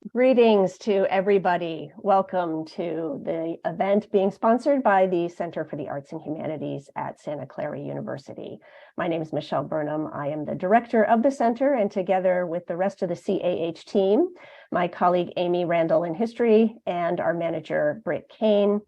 Greetings to everybody. Welcome to the event being sponsored by the Center for the Arts and Humanities at Santa Clara University. My name is Michelle Burnham. I am the director of the center, and together with the rest of the CAH team, my colleague Amy Randall in history and our manager Britt Cain,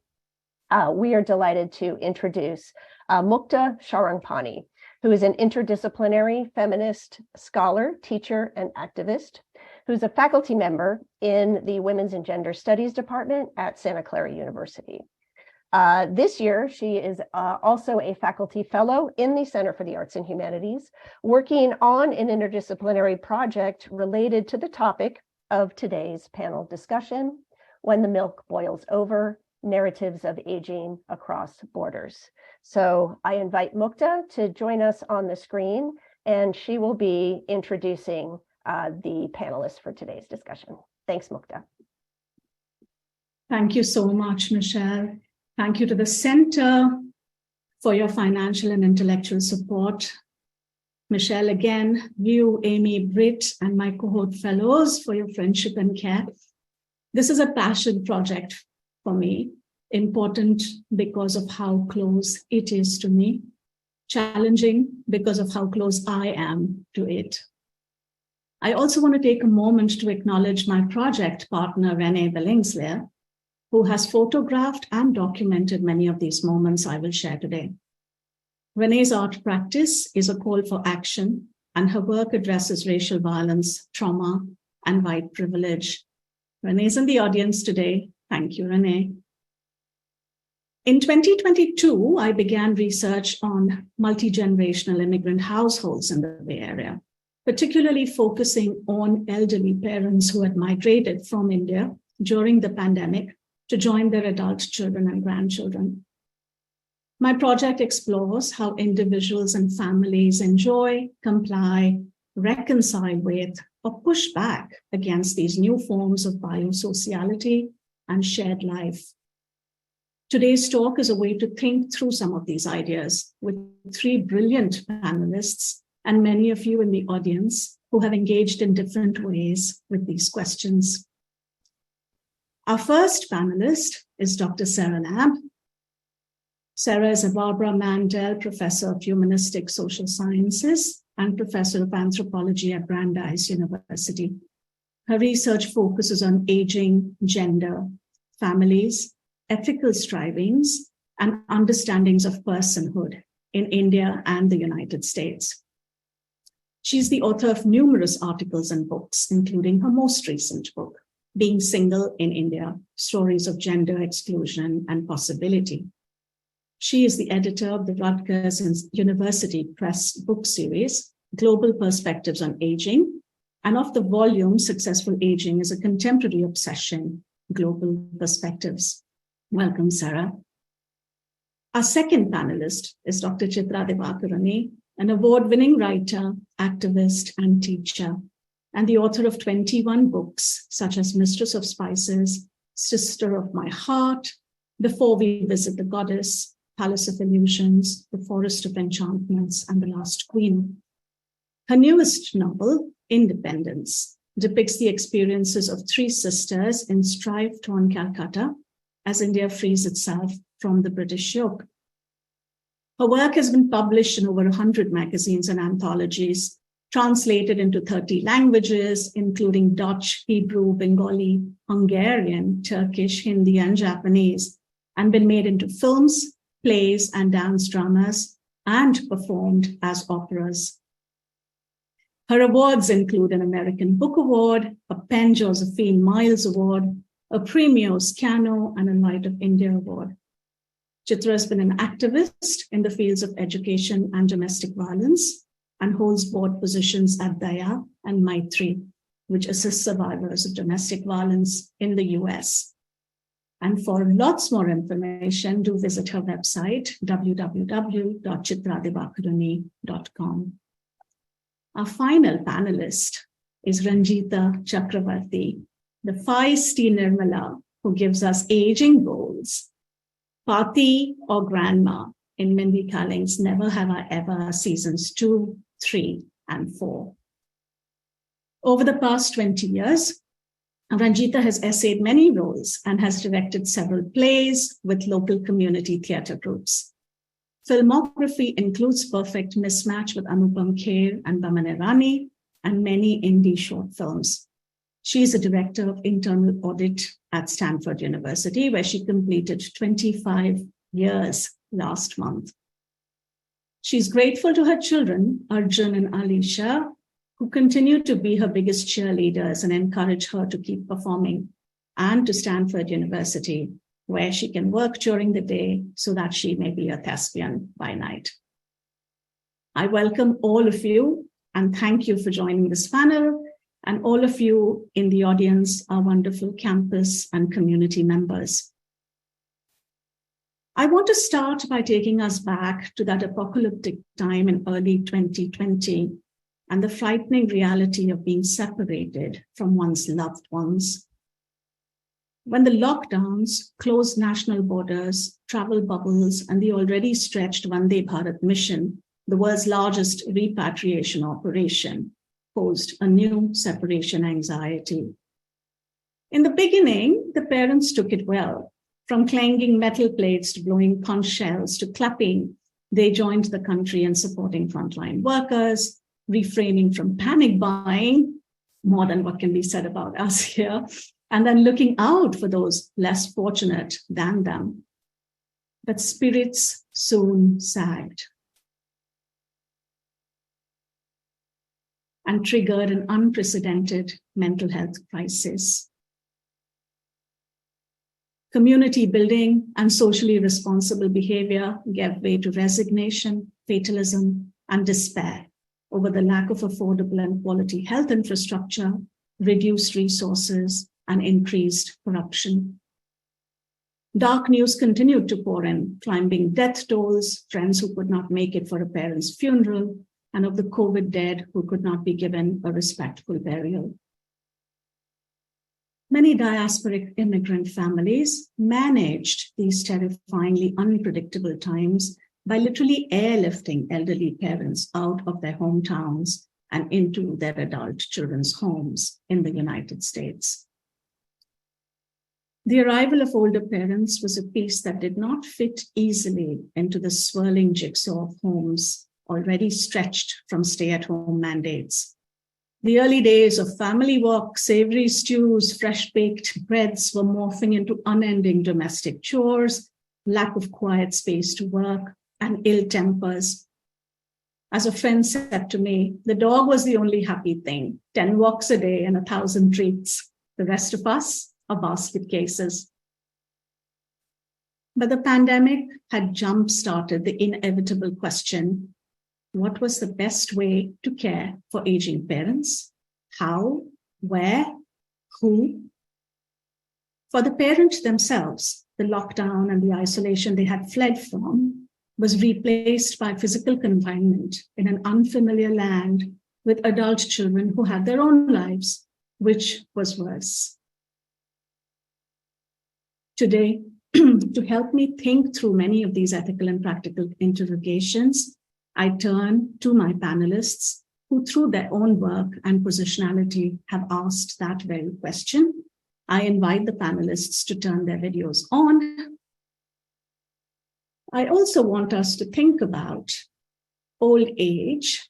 we are delighted to introduce Mukta Sharangpani, who is an interdisciplinary feminist scholar, teacher, and activist, who's a faculty member in the Women's and Gender Studies Department at Santa Clara University. This year, she is also a faculty fellow in the Center for the Arts and Humanities, working on an interdisciplinary project related to the topic of today's panel discussion, When the Milk Boils Over, Narratives of Aging Across Borders. So I invite Mukta to join us on the screen, and she will be introducing the panelists for today's discussion. Thanks, Mukta. Thank you so much, Michelle. Thank you to the Center for your financial and intellectual support. Michelle, again, you, Amy, Britt, and my cohort fellows for your friendship and care. This is a passion project for me, important because of how close it is to me, challenging because of how close I am to it. I also want to take a moment to acknowledge my project partner, Renee Billingsley, who has photographed and documented many of these moments I will share today. Renee's art practice is a call for action, and her work addresses racial violence, trauma, and white privilege. Renee's in the audience today. Thank you, Renee. In 2022, I began research on multi-generational immigrant households in the Bay Area, particularly focusing on elderly parents who had migrated from India during the pandemic to join their adult children and grandchildren. My project explores how individuals and families enjoy, comply, reconcile with, or push back against these new forms of biosociality and shared life. Today's talk is a way to think through some of these ideas with three brilliant panelists and many of you in the audience who have engaged in different ways with these questions. Our first panelist is Dr. Sarah Lamb. Sarah is a Barbara Mandel Professor of Humanistic Social Sciences and Professor of Anthropology at Brandeis University. Her research focuses on aging, gender, families, ethical strivings, and understandings of personhood in India and the United States. She's the author of numerous articles and books, including her most recent book, Being Single in India, Stories of Gender Exclusion and Possibility. She is the editor of the Rutgers University Press book series, Global Perspectives on Aging, and of the volume Successful Aging is a Contemporary Obsession, Global Perspectives. Welcome, Sarah. Our second panelist is Dr. Chitra Divakaruni, an award-winning writer, activist, and teacher, and the author of 21 books, such as Mistress of Spices, Sister of My Heart, Before We Visit the Goddess, Palace of Illusions, The Forest of Enchantments, and The Last Queen. Her newest novel, Independence, depicts the experiences of three sisters in strife-torn Calcutta as India frees itself from the British yoke. Her work has been published in over 100 magazines and anthologies, translated into 30 languages, including Dutch, Hebrew, Bengali, Hungarian, Turkish, Hindi, and Japanese, and been made into films, plays, and dance dramas, and performed as operas. Her awards include an American Book Award, a Penn Josephine Miles Award, a Premio Scano, and a Light of India Award. Chitra has been an activist in the fields of education and domestic violence and holds board positions at Daya and Maitri, which assists survivors of domestic violence in the US. And for lots more information, do visit her website, www.chitradivakaruni.com. Our final panelist is Ranjita Chakravarty, the feisty Nirmala, who gives us aging goals. Pati or Grandma in Mindy Kaling's Never Have I Ever seasons 2, 3, and 4. Over the past 20 years, Ranjita has essayed many roles and has directed several plays with local community theatre groups. Filmography includes Perfect Mismatch with Anupam Kher and Banerjee and many indie short films. She is a director of internal audit at Stanford University, where she completed 25 years last month. She's grateful to her children, Arjun and Alisha, who continue to be her biggest cheerleaders and encourage her to keep performing, and to Stanford University, where she can work during the day so that she may be a thespian by night. I welcome all of you and thank you for joining this panel, and all of you in the audience are wonderful campus and community members. I want to start by taking us back to that apocalyptic time in early 2020 and the frightening reality of being separated from one's loved ones. When the lockdowns, closed national borders, travel bubbles, and the already stretched Vande Bharat mission, the world's largest repatriation operation, posed a new separation anxiety. In the beginning, the parents took it well. From clanging metal plates to blowing conch shells to clapping, they joined the country in supporting frontline workers, refraining from panic buying, more than what can be said about us here, and then looking out for those less fortunate than them. But spirits soon sagged and triggered an unprecedented mental health crisis. Community building and socially responsible behavior gave way to resignation, fatalism, and despair over the lack of affordable and quality health infrastructure, reduced resources, and increased corruption. Dark news continued to pour in, climbing death tolls, friends who could not make it for a parent's funeral, and of the COVID dead who could not be given a respectful burial. Many diasporic immigrant families managed these terrifyingly unpredictable times by literally airlifting elderly parents out of their hometowns and into their adult children's homes in the United States. The arrival of older parents was a piece that did not fit easily into the swirling jigsaw of homes already stretched from stay-at-home mandates. The early days of family walk, savory stews, fresh-baked breads were morphing into unending domestic chores, lack of quiet space to work, and ill tempers. As a friend said to me, the dog was the only happy thing, 10 walks a day and 1,000 treats. The rest of us are basket cases. But the pandemic had jump-started the inevitable question: what was the best way to care for aging parents? How, where, who? For the parents themselves, the lockdown and the isolation they had fled from was replaced by physical confinement in an unfamiliar land with adult children who had their own lives, which was worse. Today, to help me think through many of these ethical and practical interrogations, I turn to my panelists who, through their own work and positionality, have asked that very question. I invite the panelists to turn their videos on. I also want us to think about old age,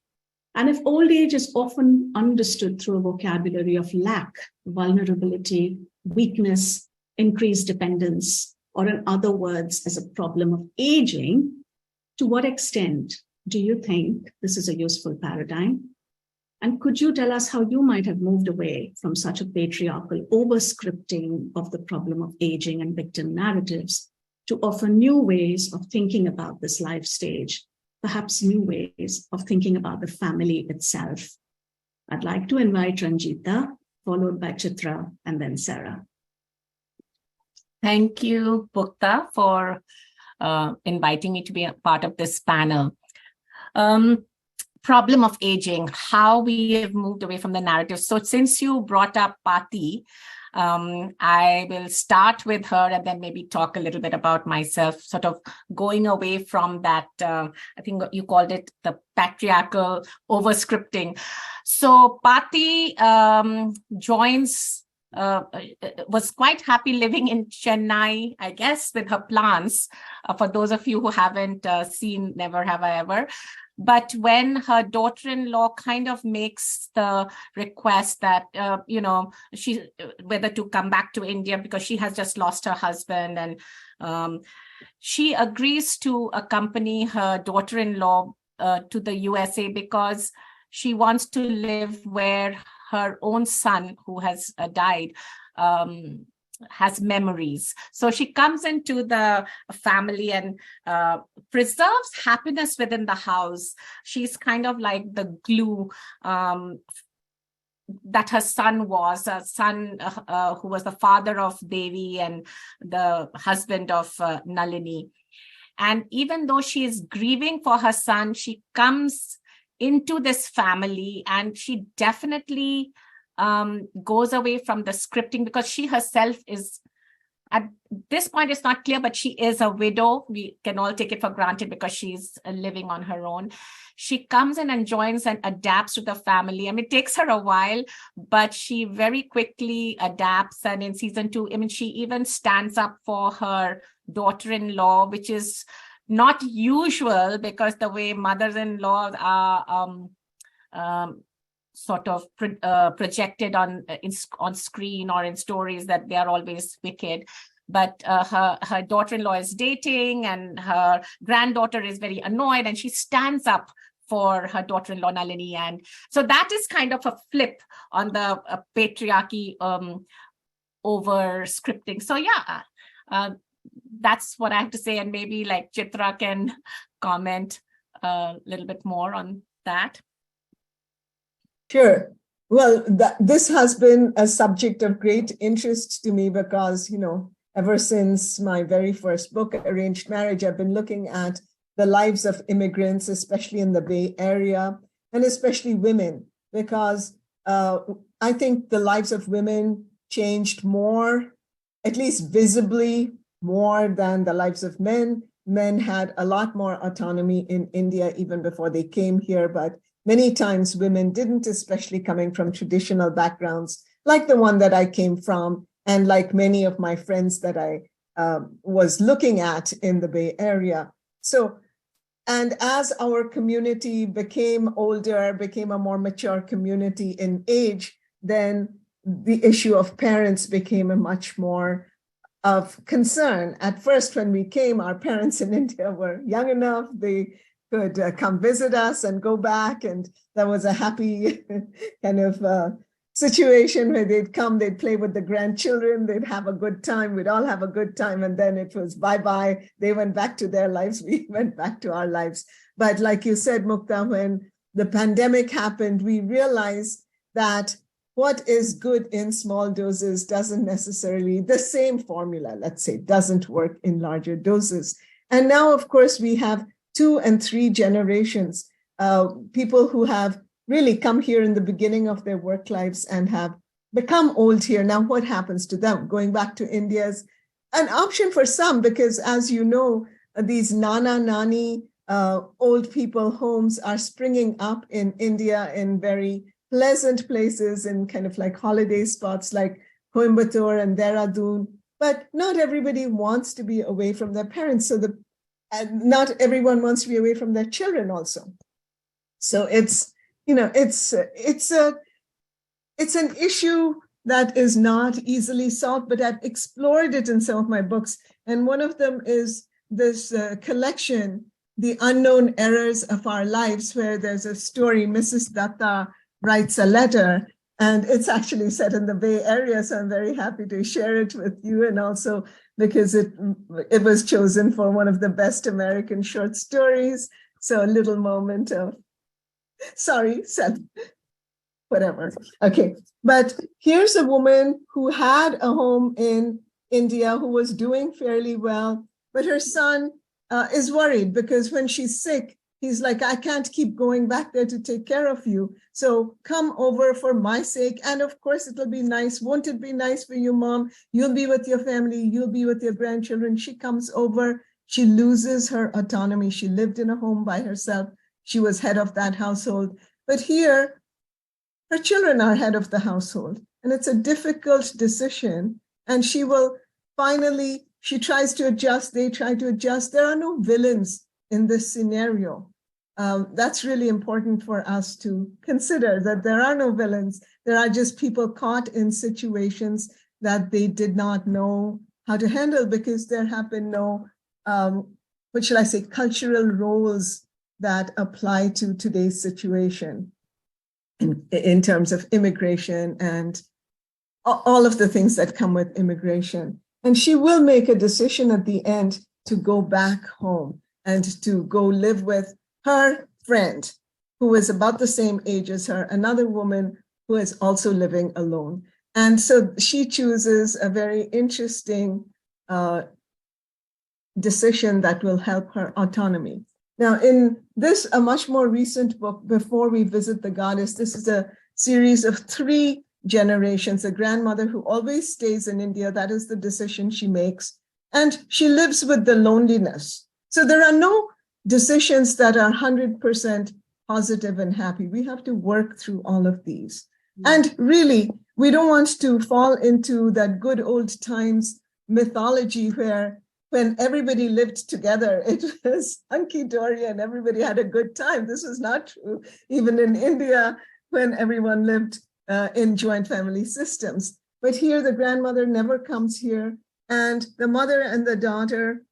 and if old age is often understood through a vocabulary of lack, vulnerability, weakness, increased dependence, or in other words, as a problem of aging, to what extent do you think this is a useful paradigm? And could you tell us how you might have moved away from such a patriarchal overscripting of the problem of aging and victim narratives to offer new ways of thinking about this life stage, perhaps new ways of thinking about the family itself? I'd like to invite Ranjita, followed by Chitra, and then Sarah. Thank you, Mukta, for inviting me to be a part of this panel. Problem of aging, how we have moved away from the narrative. So since you brought up Pati, I will start with her and then maybe talk a little bit about myself, sort of going away from that, I think you called it the patriarchal overscripting. So Pati joins was quite happy living in Chennai, I guess, with her plants. For those of you who haven't seen Never Have I Ever. But when her daughter-in-law kind of makes the request that, she whether to come back to India because she has just lost her husband, and she agrees to accompany her daughter-in-law to the USA because she wants to live where her own son, who has died, has memories. So she comes into the family and preserves happiness within the house. She's kind of like the glue that her son was, a son who was the father of Devi and the husband of Nalini. And even though she is grieving for her son, she comes into this family, and she definitely goes away from the scripting, because she herself is, at this point it's not clear, but she is a widow. We can all take it for granted because she's living on her own. She comes in and joins and adapts to the family. I mean, it takes her a while, but she very quickly adapts. And in season 2, I mean, she even stands up for her daughter-in-law, which is not usual, because the way mothers-in-law are sort of projected on screen or in stories, that they are always wicked. But her daughter-in-law is dating, and her granddaughter is very annoyed, and she stands up for her daughter-in-law Nalini. And so that is kind of a flip on the patriarchy over scripting. So yeah, that's what I have to say. And maybe like Chitra can comment a little bit more on that. Sure. Well, this has been a subject of great interest to me because, ever since my very first book, Arranged Marriage, I've been looking at the lives of immigrants, especially in the Bay Area, and especially women, because I think the lives of women changed more, at least visibly, more than the lives of men. Men had a lot more autonomy in India even before they came here, but many times women didn't, especially coming from traditional backgrounds, like the one that I came from, and like many of my friends that I was looking at in the Bay Area. So, and as our community became older, became a more mature community in age, then the issue of parents became a much more of concern. At first, when we came, our parents in India were young enough, they could come visit us and go back. And that was a happy kind of situation where they'd come, they'd play with the grandchildren, they'd have a good time, we'd all have a good time. And then it was bye-bye. They went back to their lives, we went back to our lives. But like you said, Mukta, when the pandemic happened, we realized that what is good in small doses doesn't necessarily, the same formula, let's say, doesn't work in larger doses. And now, of course, we have 2 and 3 generations, people who have really come here in the beginning of their work lives and have become old here. Now, what happens to them? Going back to India is an option for some, because as you know, these Nana Nani old people homes are springing up in India in very pleasant places and kind of like holiday spots like Coimbatore and Dehradun. But not everybody wants to be away from their parents. So not everyone wants to be away from their children also. So it's an issue that is not easily solved, but I've explored it in some of my books. And one of them is this collection, The Unknown Errors of Our Lives, where there's a story, Mrs. Datta writes a letter, and it's actually set in the Bay Area. So I'm very happy to share it with you, and also because it was chosen for one of the best American short stories. So a little moment of, sorry, Seth, whatever. Okay, but here's a woman who had a home in India, who was doing fairly well, but her son is worried because when she's sick, he's like, I can't keep going back there to take care of you. So come over for my sake. And of course, it'll be nice. Won't it be nice for you, Mom? You'll be with your family. You'll be with your grandchildren. She comes over. She loses her autonomy. She lived in a home by herself. She was head of that household. But here, her children are head of the household. and it's a difficult decision. And she tries to adjust, they try to adjust. There are no villains in this scenario. That's really important for us to consider, that there are no villains. There are just people caught in situations that they did not know how to handle because there have been no, what shall I say, cultural roles that apply to today's situation in terms of immigration and all of the things that come with immigration. And she will make a decision at the end to go back home and to go live with her friend, who is about the same age as her, another woman who is also living alone. And so she chooses a very interesting decision that will help her autonomy. Now, in this, a much more recent book, Before We Visit the Goddess, this is a series of 3 generations. A grandmother who always stays in India, that is the decision she makes, and she lives with the loneliness. So there are no decisions that are 100% positive and happy. We have to work through all of these. And really, we don't want to fall into that good old times mythology where when everybody lived together, it was hunky-dory and everybody had a good time. This was not true, even in India, when everyone lived in joint family systems. But here, the grandmother never comes here, and the mother and the daughter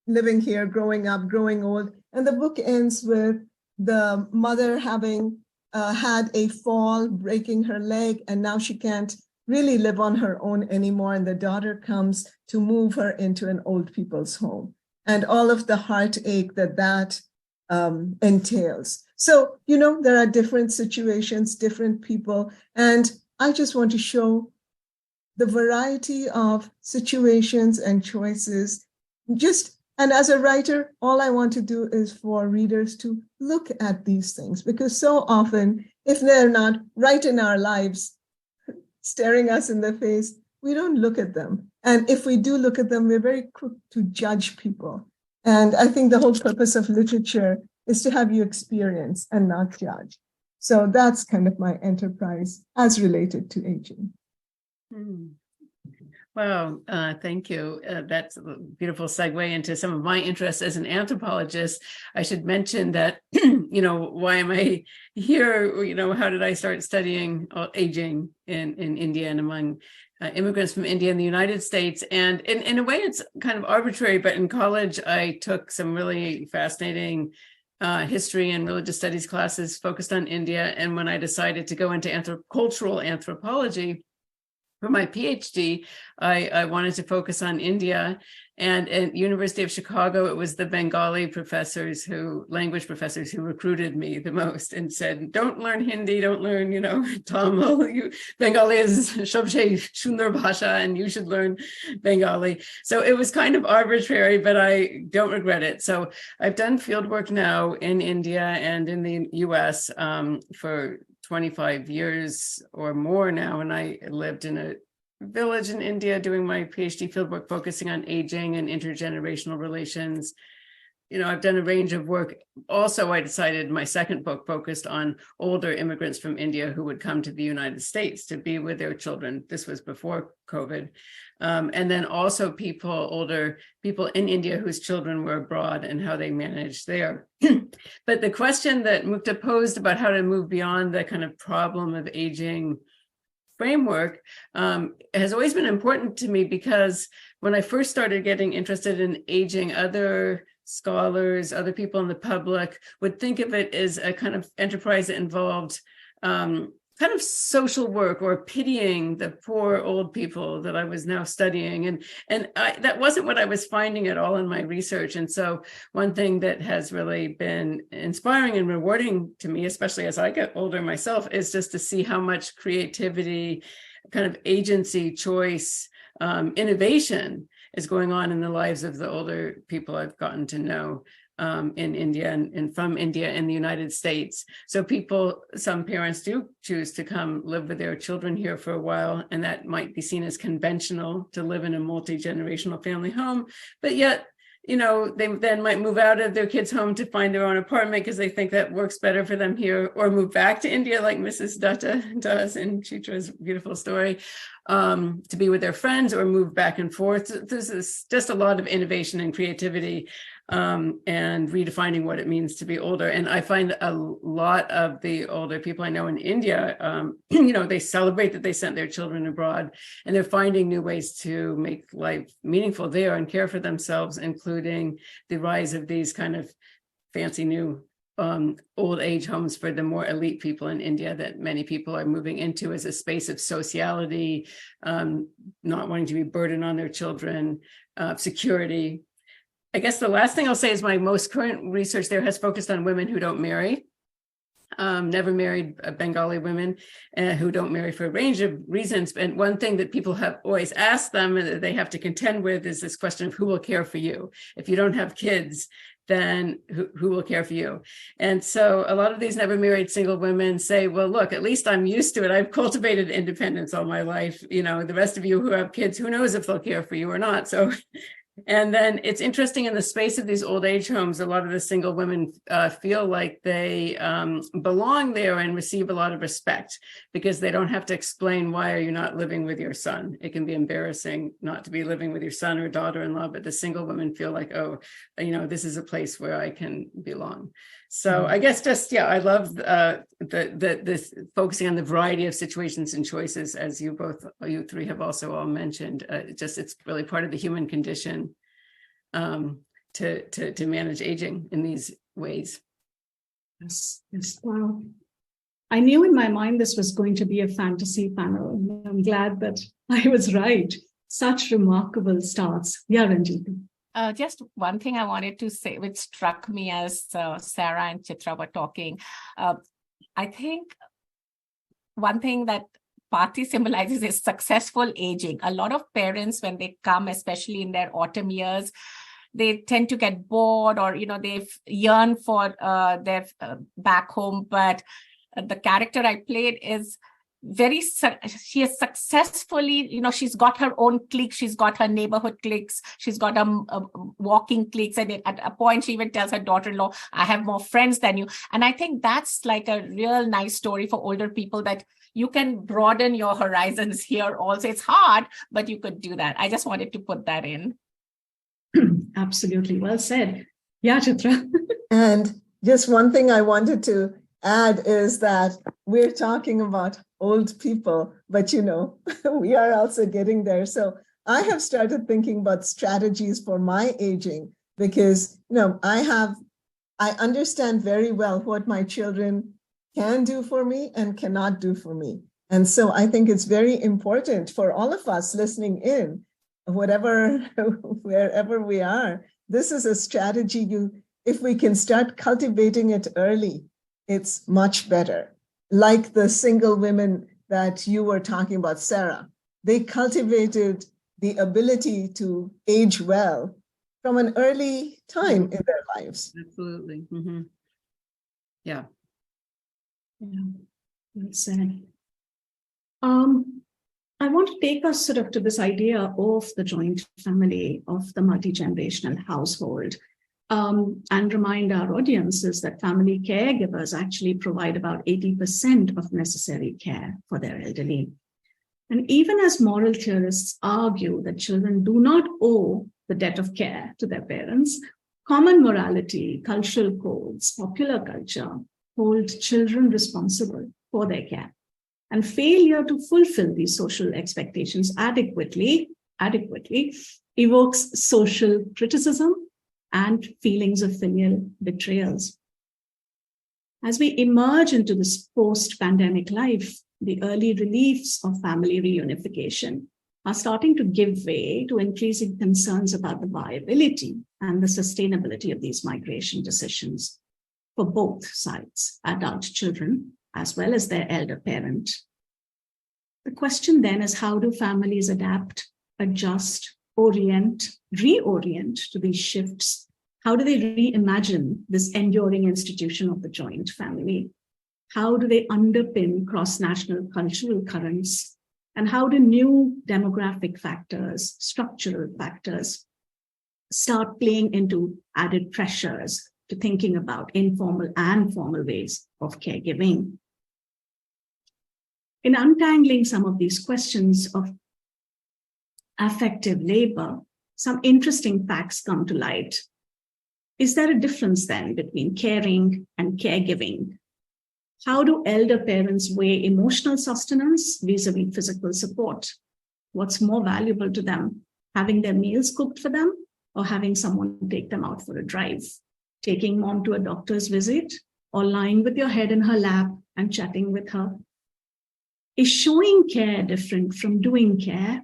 living here, growing up, growing old. And the book ends with the mother having had a fall, breaking her leg, and now she can't really live on her own anymore. And the daughter comes to move her into an old people's home, and all of the heartache that entails. So, there are different situations, different people, and I just want to show the variety of situations and choices. And as a writer, all I want to do is for readers to look at these things, because so often, if they're not right in our lives, staring us in the face, we don't look at them. And if we do look at them, we're very quick to judge people. And I think the whole purpose of literature is to have you experience and not judge. So that's kind of my enterprise as related to aging. Wow, thank you. That's a beautiful segue into some of my interests as an anthropologist. I should mention that, why am I here? How did I start studying aging in India and among immigrants from India and the United States? And in a way, it's kind of arbitrary, but in college, I took some really fascinating history and religious studies classes focused on India. And when I decided to go into cultural anthropology, for my PhD, I wanted to focus on India, and at University of Chicago, it was the Bengali language professors who recruited me the most and said, don't learn Hindi, don't learn, Tamil. Bengali is Shabshe Sundar Bhasha, and you should learn Bengali. So it was kind of arbitrary, but I don't regret it. So I've done field work now in India and in the US for 25 years or more now, and I lived in a village in India doing my PhD fieldwork focusing on aging and intergenerational relations. I've done a range of work. Also, I decided my second book focused on older immigrants from India who would come to the United States to be with their children. This was before COVID. And then also older people in India whose children were abroad and how they managed there. But the question that Mukta posed about how to move beyond the kind of problem of aging framework has always been important to me, because when I first started getting interested in aging, other scholars, other people in the public would think of it as a kind of enterprise that involved kind of social work or pitying the poor old people that I was now studying. And that wasn't what I was finding at all in my research. And so one thing that has really been inspiring and rewarding to me, especially as I get older myself, is just to see how much creativity, kind of agency, choice, innovation is going on in the lives of the older people I've gotten to know in India and from India and the United States. So some parents do choose to come live with their children here for a while, and that might be seen as conventional to live in a multi-generational family home. But yet they then might move out of their kids' home to find their own apartment because they think that works better for them here, or move back to India like Mrs. Datta does in Chitra's beautiful story, to be with their friends, or move back and forth. This is just a lot of innovation and creativity, and redefining what it means to be older. And I find a lot of the older people I know in India, they celebrate that they sent their children abroad, and they're finding new ways to make life meaningful there and care for themselves, including the rise of these kind of fancy new old age homes for the more elite people in India that many people are moving into as a space of sociality, not wanting to be burdened on their children, security. I guess the last thing I'll say is my most current research there has focused on women who don't marry, never married Bengali women who don't marry for a range of reasons. And one thing that people have always asked them and that they have to contend with is this question of who will care for you? If you don't have kids, then who will care for you? And so a lot of these never married single women say, well, look, at least I'm used to it. I've cultivated independence all my life. The rest of you who have kids, who knows if they'll care for you or not? So and then it's interesting, in the space of these old age homes, a lot of the single women feel like they belong there and receive a lot of respect, because they don't have to explain, why are you not living with your son? It can be embarrassing not to be living with your son or daughter-in-law, but the single women feel like, oh, this is a place where I can belong. So I guess I love this focusing on the variety of situations and choices, as you three have also all mentioned. It's really part of the human condition to manage aging in these ways. Yes. Wow. I knew in my mind this was going to be a fantasy panel. I'm glad that I was right. Such remarkable starts. Yeah, Ranjita. Just one thing I wanted to say, which struck me as Sarah and Chitra were talking. I think one thing that Pati symbolizes is successful aging. A lot of parents, when they come, especially in their autumn years, they tend to get bored, or they yearn for their back home. But the character I played is she has successfully, she's got her own clique, she's got her neighborhood cliques, she's got a walking cliques, and at a point she even tells her daughter-in-law, I have more friends than you. And I think that's like a real nice story for older people, that you can broaden your horizons here also. It's hard, but you could do that. I just wanted to put that in. Absolutely. Well said. Yeah, Chitra. And just one thing I wanted to add is that we're talking about old people, but we are also getting there. So I have started thinking about strategies for my aging, because I understand very well what my children can do for me and cannot do for me. And so I think it's very important for all of us listening in, wherever we are. This is a strategy if we can start cultivating it early, it's much better. Like the single women that you were talking about, Sarah, they cultivated the ability to age well from an early time in their lives. Absolutely. Mm-hmm. Yeah. Well said. I want to take us sort of to this idea of the joint family, of the multi-generational household, and remind our audiences that family caregivers actually provide about 80% of necessary care for their elderly. And even as moral theorists argue that children do not owe the debt of care to their parents, common morality, cultural codes, popular culture hold children responsible for their care. And failure to fulfill these social expectations adequately evokes social criticism and feelings of filial betrayals. As we emerge into this post-pandemic life, the early reliefs of family reunification are starting to give way to increasing concerns about the viability and the sustainability of these migration decisions for both sides, adult children as well as their elder parent. The question then is, how do families adapt, adjust, reorient to these shifts? How do they reimagine this enduring institution of the joint family? How do they underpin cross-national cultural currents? And how do new demographic factors, structural factors, start playing into added pressures to thinking about informal and formal ways of caregiving. In untangling some of these questions of affective labor, some interesting facts come to light. Is there a difference then between caring and caregiving? How do elder parents weigh emotional sustenance vis-a-vis physical support? What's more valuable to them, having their meals cooked for them or having someone take them out for a drive? Taking mom to a doctor's visit or lying with your head in her lap and chatting with her? Is showing care different from doing care?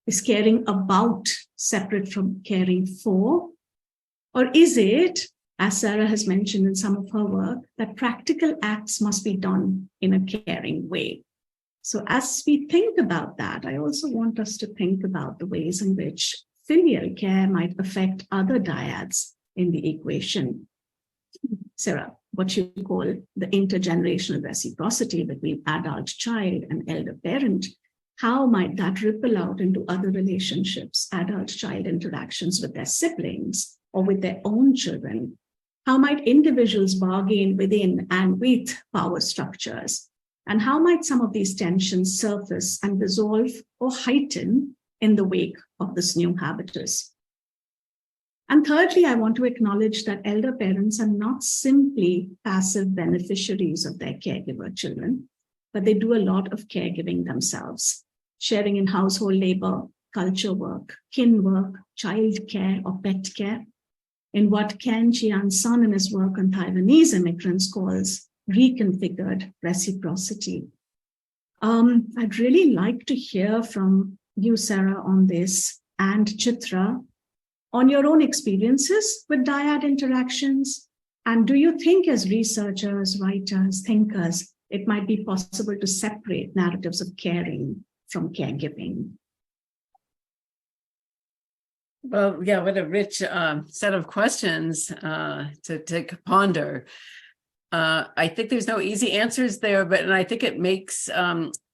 Is caring about separate from caring for? Or is it, as Sarah has mentioned in some of her work, that practical acts must be done in a caring way? So as we think about that, I also want us to think about the ways in which filial care might affect other dyads in the equation. Sarah, what you call the intergenerational reciprocity between adult child and elder parent, how might that ripple out into other relationships, adult-child interactions with their siblings or with their own children? How might individuals bargain within and with power structures? And how might some of these tensions surface and resolve or heighten in the wake of this new habitus? And thirdly, I want to acknowledge that elder parents are not simply passive beneficiaries of their caregiver children, but they do a lot of caregiving themselves, sharing in household labor, culture work, kin work, child care, or pet care, in what Ken Chian's son in his work on Taiwanese immigrants calls reconfigured reciprocity. I'd really like to hear from you, Sarah, on this, and Chitra, on your own experiences with dyad interactions. And do you think as researchers, writers, thinkers, it might be possible to separate narratives of caring from caregiving? Well, yeah, what a rich set of questions to ponder. I think there's no easy answers there, and I think it makes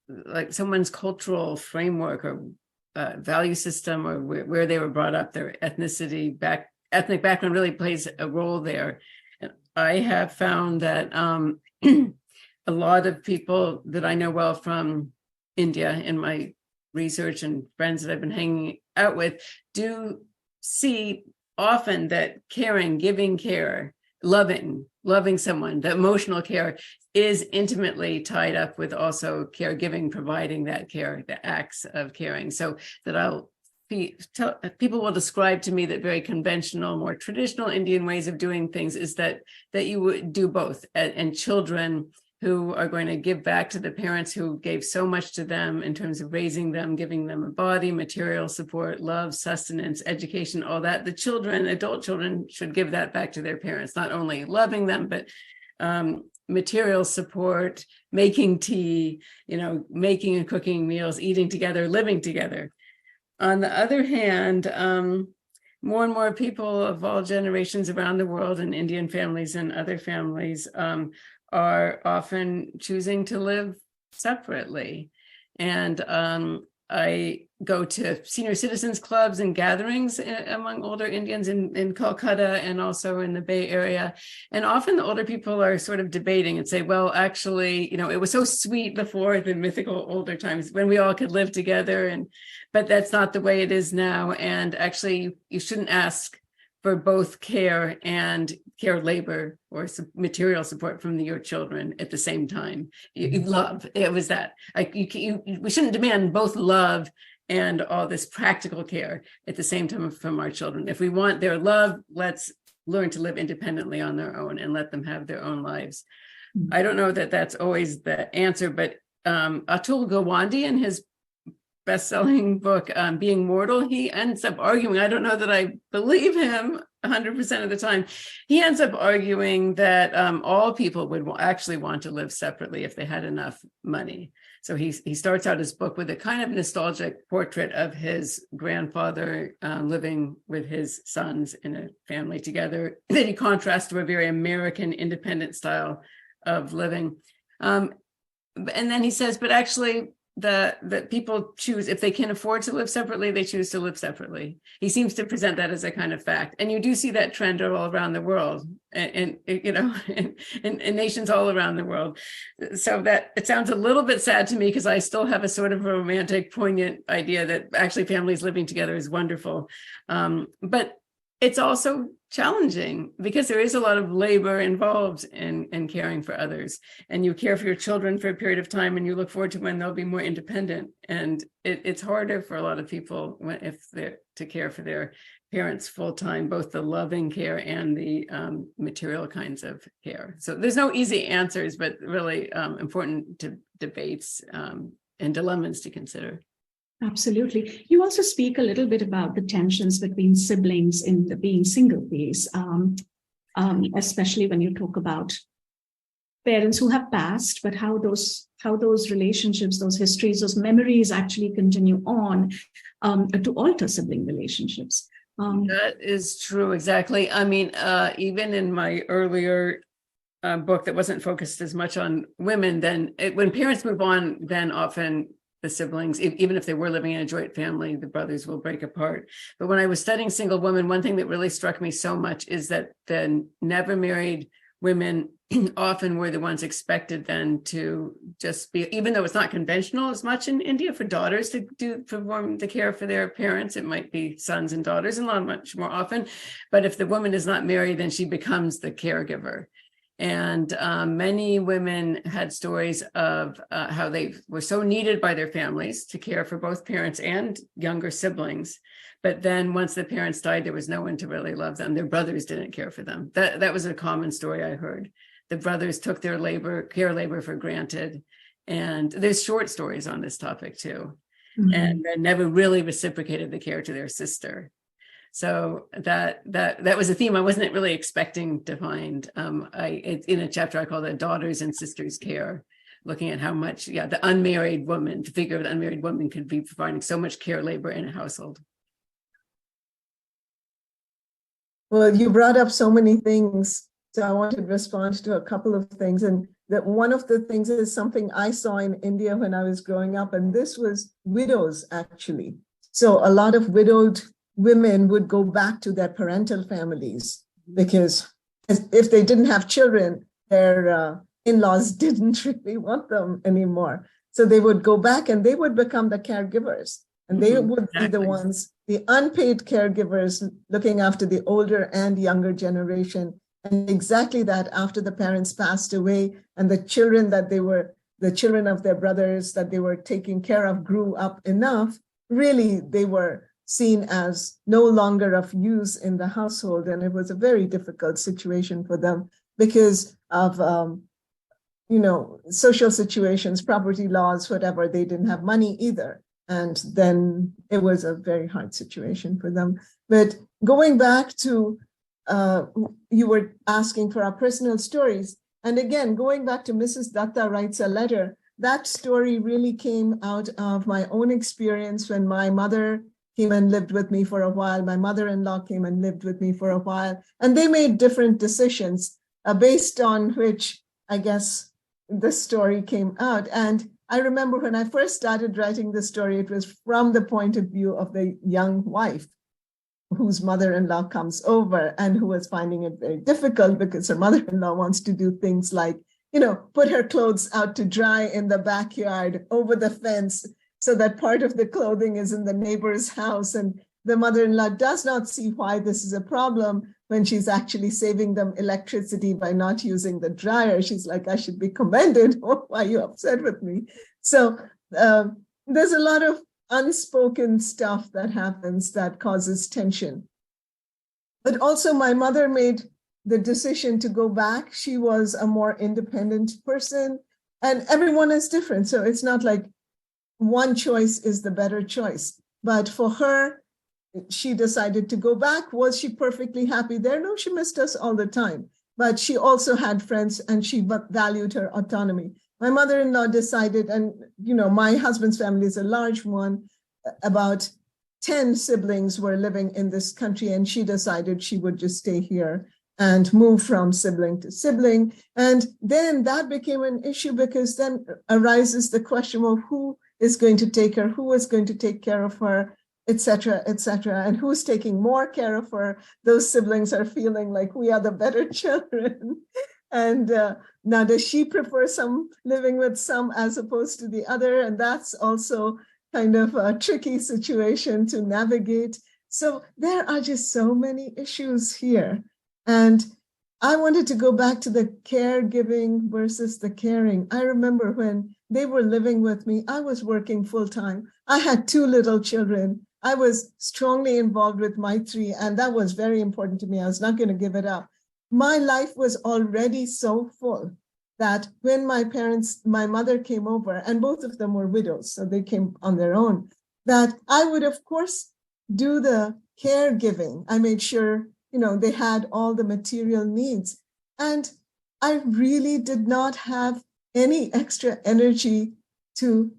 like someone's cultural framework or value system or where they were brought up, their ethnic background really plays a role there. And I have found that a lot of people that I know well from India in my research and friends that I've been hanging out with do see often that caring, giving care, loving someone, the emotional care is intimately tied up with also caregiving, providing that care, the acts of caring. So that people will describe to me that very conventional, more traditional Indian ways of doing things is that you would do both, and children who are going to give back to the parents who gave so much to them in terms of raising them, giving them a body, material support, love, sustenance, education, all that. The children, adult children, should give that back to their parents, not only loving them, but material support, making tea, making and cooking meals, eating together, living together. On the other hand, more and more people of all generations around the world, and Indian families and other families, are often choosing to live separately. And I go to senior citizens clubs and gatherings among older Indians in Calcutta and also in the Bay Area. And often the older people are sort of debating and say, well, actually, it was so sweet before the mythical older times when we all could live together, but that's not the way it is now. And actually, you shouldn't ask for both care and care labor or material support from your children at the same time. You love, it was that. We shouldn't demand both love and all this practical care at the same time from our children. If we want their love, let's learn to live independently on their own and let them have their own lives. I don't know that that's always the answer, but Atul Gawande in his best-selling book, Being Mortal, he ends up arguing, I don't know that I believe him 100% of the time, he ends up arguing that all people would actually want to live separately if they had enough money. So he starts out his book with a kind of nostalgic portrait of his grandfather living with his sons in a family together that he contrasts to a very American independent style of living. And then he says, but actually, that people choose, if they can afford to live separately, they choose to live separately. He seems to present that as a kind of fact. And you do see that trend all around the world, and you know, in nations all around the world. So that it sounds a little bit sad to me, because I still have a sort of romantic, poignant idea that actually families living together is wonderful. But it's also challenging, because there is a lot of labor involved in caring for others, and you care for your children for a period of time, and you look forward to when they'll be more independent. And it's harder for a lot of people if they're to care for their parents full time, both the loving care and the material kinds of care. So there's no easy answers, but really important debates and dilemmas to consider. Absolutely. You also speak a little bit about the tensions between siblings in the being single phase, especially when you talk about parents who have passed, but how those relationships, those histories, those memories actually continue on to alter sibling relationships. That is true, exactly. I mean, even in my earlier book that wasn't focused as much on women, then when parents move on, then often the siblings, even if they were living in a joint family, the brothers will break apart. But when I was studying single women, one thing that really struck me so much is that the never married women often were the ones expected then to just be, even though it's not conventional as much in India for daughters to perform the care for their parents, it might be sons and daughters, and not much more often. But if the woman is not married, then she becomes the caregiver. And many women had stories of how they were so needed by their families to care for both parents and younger siblings. But then once the parents died, there was no one to really love them. Their brothers didn't care for them. That was a common story I heard. The brothers took their care labor for granted. And there's short stories on this topic too. Mm-hmm. And then never really reciprocated the care to their sister. So that was a theme I wasn't really expecting to find. In a chapter I call it Daughters and Sisters Care, looking at how much, the unmarried woman, the figure of the unmarried woman could be providing so much care labor in a household. Well, you brought up so many things, so I wanted to respond to a couple of things. And that one of the things is something I saw in India when I was growing up, and this was widows, actually. So a lot of widowed women would go back to their parental families, because if they didn't have children, their in-laws didn't really want them anymore. So they would go back and they would become the caregivers. And they would be the ones, the unpaid caregivers, looking after the older and younger generation. And exactly that, after the parents passed away and the children the children of their brothers that they were taking care of grew up enough, really they were seen as no longer of use in the household. And it was a very difficult situation for them because of, social situations, property laws, whatever. They didn't have money either. And then it was a very hard situation for them. But going back to, you were asking for our personal stories. And again, going back to Mrs. Datta writes a letter, that story really came out of my own experience when my mother came and lived with me for a while. My mother-in-law came and lived with me for a while. And they made different decisions based on which, I guess, the story came out. And I remember when I first started writing the story, it was from the point of view of the young wife whose mother-in-law comes over and who was finding it very difficult because her mother-in-law wants to do things like, put her clothes out to dry in the backyard over the fence so that part of the clothing is in the neighbor's house. And the mother-in-law does not see why this is a problem when she's actually saving them electricity by not using the dryer. She's like, I should be commended. Why are you upset with me? So there's a lot of unspoken stuff that happens that causes tension. But also my mother made the decision to go back. She was a more independent person, and everyone is different. So it's not like one choice is the better choice. But for her, she decided to go back. Was she perfectly happy there? No, she missed us all the time. But she also had friends and she valued her autonomy. My mother-in-law decided, and my husband's family is a large one, about 10 siblings were living in this country, and she decided she would just stay here and move from sibling to sibling. And then that became an issue because then arises the question of who is going to take her, who is going to take care of her, etc., etc., and who's taking more care of her. Those siblings are feeling like we are the better children. And now, does she prefer some living with some as opposed to the other? And that's also kind of a tricky situation to navigate. So there are just so many issues here. And I wanted to go back to the caregiving versus the caring. I remember when they were living with me, I was working full time. I had 2 little children. I was strongly involved with Maitri, and that was very important to me. I was not going to give it up. My life was already so full that when my mother came over, and both of them were widows, so they came on their own, that I would, of course, do the caregiving. I made sure, they had all the material needs. And I really did not have any extra energy to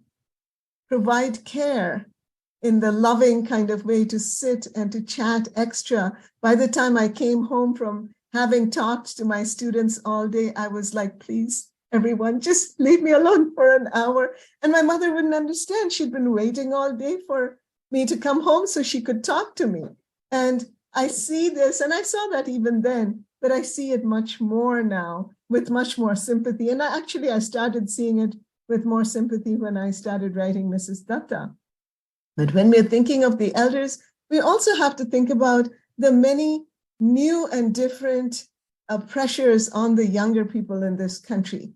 provide care in the loving kind of way, to sit and to chat extra. By the time I came home from having talked to my students all day, I was like, please, everyone, just leave me alone for an hour. And my mother wouldn't understand. She'd been waiting all day for me to come home so she could talk to me. And I see this, and I saw that even then, but I see it much more now with much more sympathy. And I started seeing it with more sympathy when I started writing Mrs. Datta. But when we're thinking of the elders, we also have to think about the many new and different pressures on the younger people in this country.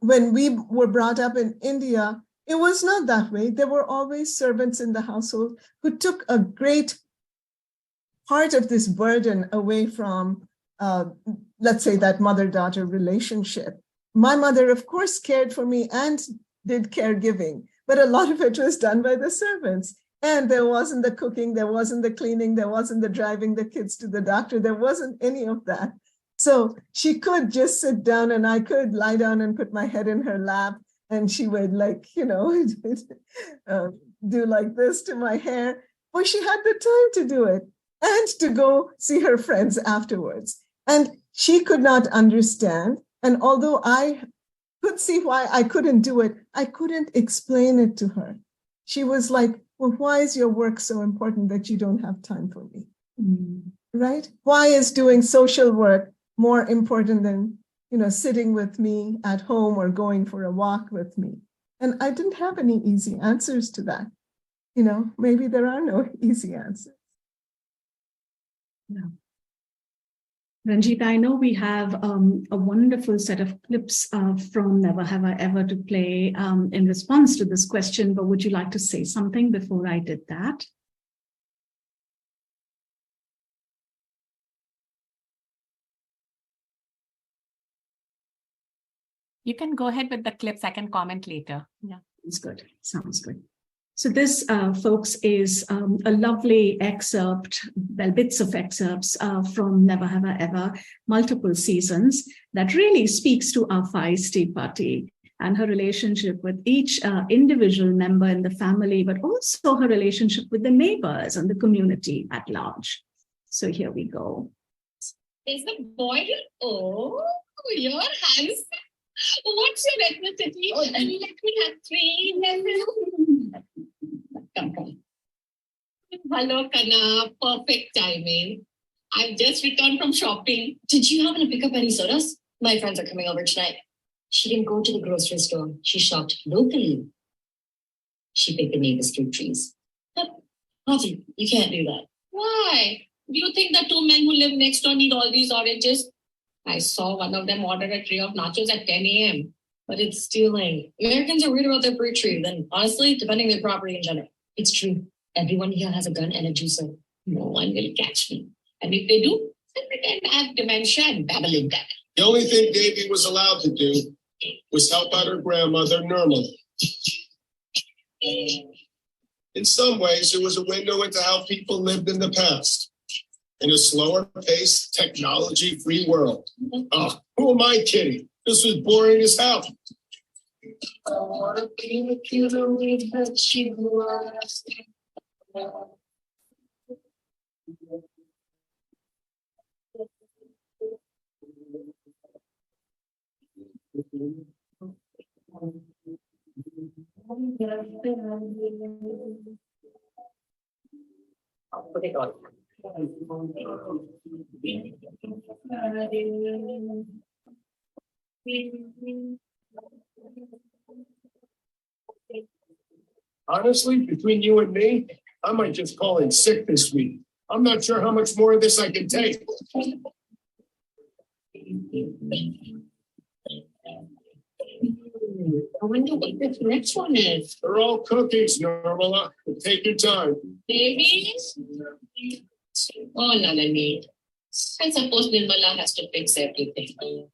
When we were brought up in India, it was not that way. There were always servants in the household who took a great part of this burden away from, let's say, that mother-daughter relationship. My mother, of course, cared for me and did caregiving, but a lot of it was done by the servants. And there wasn't the cooking, there wasn't the cleaning, there wasn't the driving the kids to the doctor, there wasn't any of that. So she could just sit down and I could lie down and put my head in her lap and she would do like this to my hair. Well, she had the time to do it and to go see her friends afterwards. And she could not understand. And although I could see why I couldn't do it, I couldn't explain it to her. She was like, well, why is your work so important that you don't have time for me? Right? Why is doing social work more important than, sitting with me at home or going for a walk with me? And I didn't have any easy answers to that. Maybe there are no easy answers. Yeah. Ranjita, I know we have a wonderful set of clips from Never Have I Ever to play in response to this question, but would you like to say something before I did that? You can go ahead with the clips. I can comment later. Yeah. Sounds good. Sounds good. So this, folks, is a lovely excerpt, bits of excerpts from Never Have I Ever, multiple seasons, that really speaks to our feisty Pati and her relationship with each individual member in the family, but also her relationship with the neighbors and the community at large. So here we go. Is the boy? Oh, you're handsome. What's your ethnicity? Oh, let me have 3 nephews. Come. Hello, Kana. Perfect timing. I've just returned from shopping. Did you happen to pick up any sodas? My friends are coming over tonight. She didn't go to the grocery store. She shopped locally. She picked the neighbor's fruit trees. Auntie, you can't do that. Why? Do you think that 2 men who live next door need all these oranges? I saw one of them order a tray of nachos at 10 a.m. But it's stealing. Americans are weird about their fruit trees, and honestly, defending their property in general. It's true. Everyone here has a gun and a juicer. No one will catch me. And if they do, then pretend I have dementia and babble in that. The only thing Davy was allowed to do was help out her grandmother, Nirmal. In some ways, it was a window into how people lived in the past. In a slower-paced, technology-free world. Oh, who am I kidding? This was boring as hell. I want to be with you the way that you was. I'll put it on. Honestly, between you and me, I might just call in sick this week. I'm not sure how much more of this I can take. I wonder what this next one is. They're all cookies, Normala. Take your time. Babies? Oh, Nalini. I suppose Nirmala has to fix everything.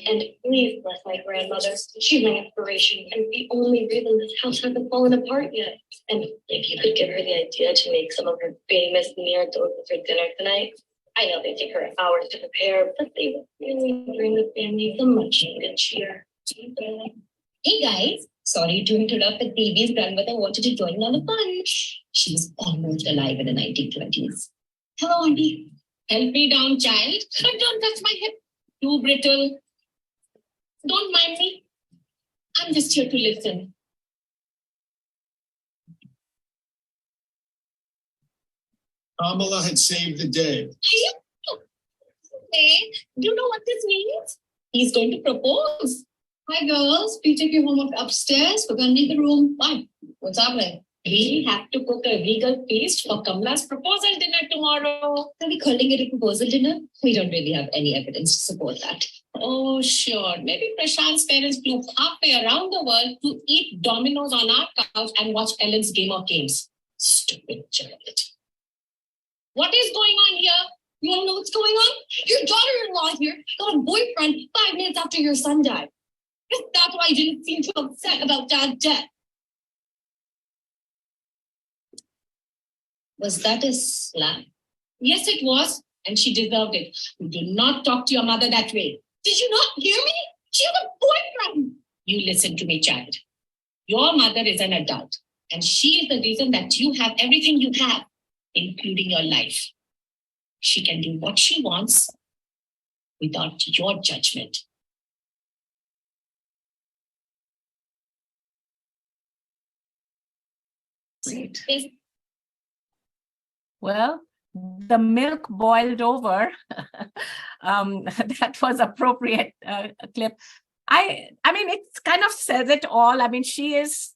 And please bless my grandmother. She's my inspiration and the only reason this house hasn't fallen apart yet. And if you could give her the idea to make some of her famous near doses for dinner tonight, I know they take her hours to prepare, but they would really bring the family some much needed cheer. Hey guys, sorry to interrupt, but baby's grandmother wanted to join in on the fun. She was almost alive in the 1920s. Hello, Auntie. Help me down, child. But don't touch my hip. Too brittle. Don't mind me. I'm just here to listen. Kamala had saved the day. Hey, do you know what this means? He's going to propose. Hi, girls. Please take your homework upstairs. We're going to leave the room. Why? What's happening? We have to cook a regal feast for Kamala's proposal dinner tomorrow. Are we calling it a proposal dinner? We don't really have any evidence to support that. Oh, sure. Maybe Prashant's parents flew halfway around the world to eat dominoes on our couch and watch Ellen's Game of Games. Stupid child. What is going on here? You want to know what's going on? Your daughter-in-law here got a boyfriend 5 minutes after your son died. That's why I didn't seem too upset about Dad's death. Was that a slap? Yes, it was, and she deserved it. You do not talk to your mother that way. Did you not hear me? She has a boyfriend. You listen to me, child. Your mother is an adult, and she is the reason that you have everything you have, including your life. She can do what she wants without your judgment. Great. Yes. Well, the milk boiled over. That was appropriate clip. I mean, it kind of says it all. I mean, she is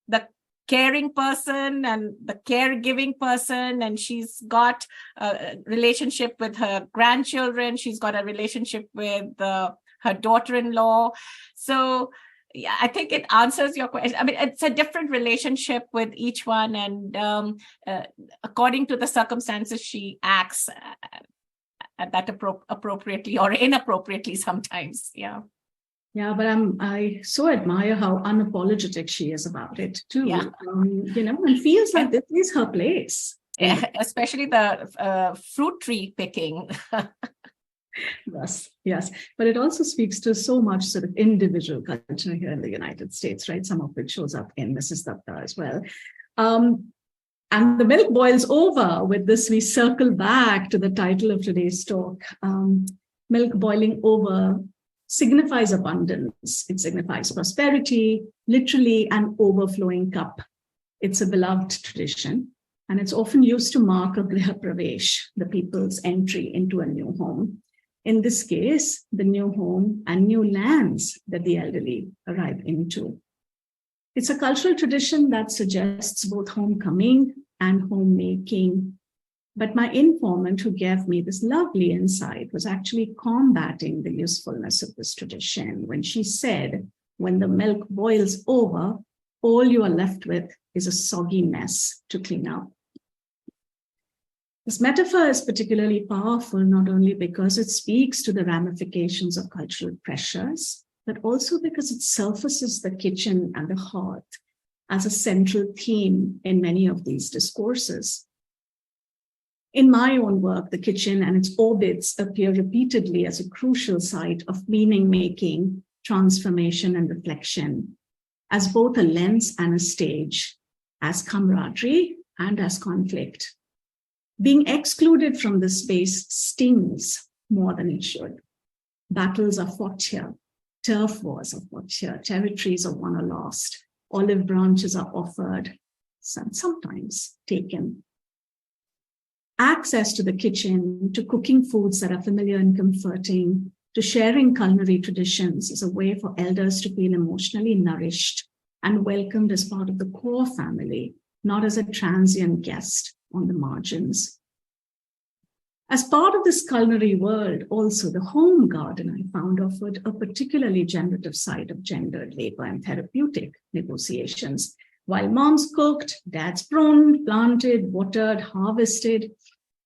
the caring person and the caregiving person, and she's got a relationship with her grandchildren. She's got a relationship with her daughter-in-law. So yeah, I think it answers your question. I mean, it's a different relationship with each one, and according to the circumstances, she acts at that appropriately or inappropriately sometimes. Yeah. Yeah, but I so admire how unapologetic she is about it too. Yeah. And feels like this is her place. Yeah, especially the fruit tree picking. Yes. But it also speaks to so much sort of individual culture here in the United States, right? Some of which shows up in Mrs. Datta as well. And the milk boils over. With this, we circle back to the title of today's talk. Milk boiling over signifies abundance. It signifies prosperity, literally an overflowing cup. It's a beloved tradition, and it's often used to mark a griha pravesh, the people's entry into a new home. In this case, the new home and new lands that the elderly arrive into. It's a cultural tradition that suggests both homecoming and homemaking. But my informant who gave me this lovely insight was actually combating the usefulness of this tradition when she said, when the milk boils over, all you are left with is a soggy mess to clean up. This metaphor is particularly powerful, not only because it speaks to the ramifications of cultural pressures, but also because it surfaces the kitchen and the hearth as a central theme in many of these discourses. In my own work, the kitchen and its orbits appear repeatedly as a crucial site of meaning-making, transformation, and reflection, as both a lens and a stage, as camaraderie and as conflict. Being excluded from this space stings more than it should. Battles are fought here, turf wars are fought here, territories are won or lost. Olive branches are offered, sometimes taken. Access to the kitchen, to cooking foods that are familiar and comforting, to sharing culinary traditions is a way for elders to feel emotionally nourished and welcomed as part of the core family, not as a transient guest on the margins. As part of this culinary world, also the home garden I found offered a particularly generative side of gendered labor and therapeutic negotiations. While moms cooked, dads pruned, planted, watered, harvested,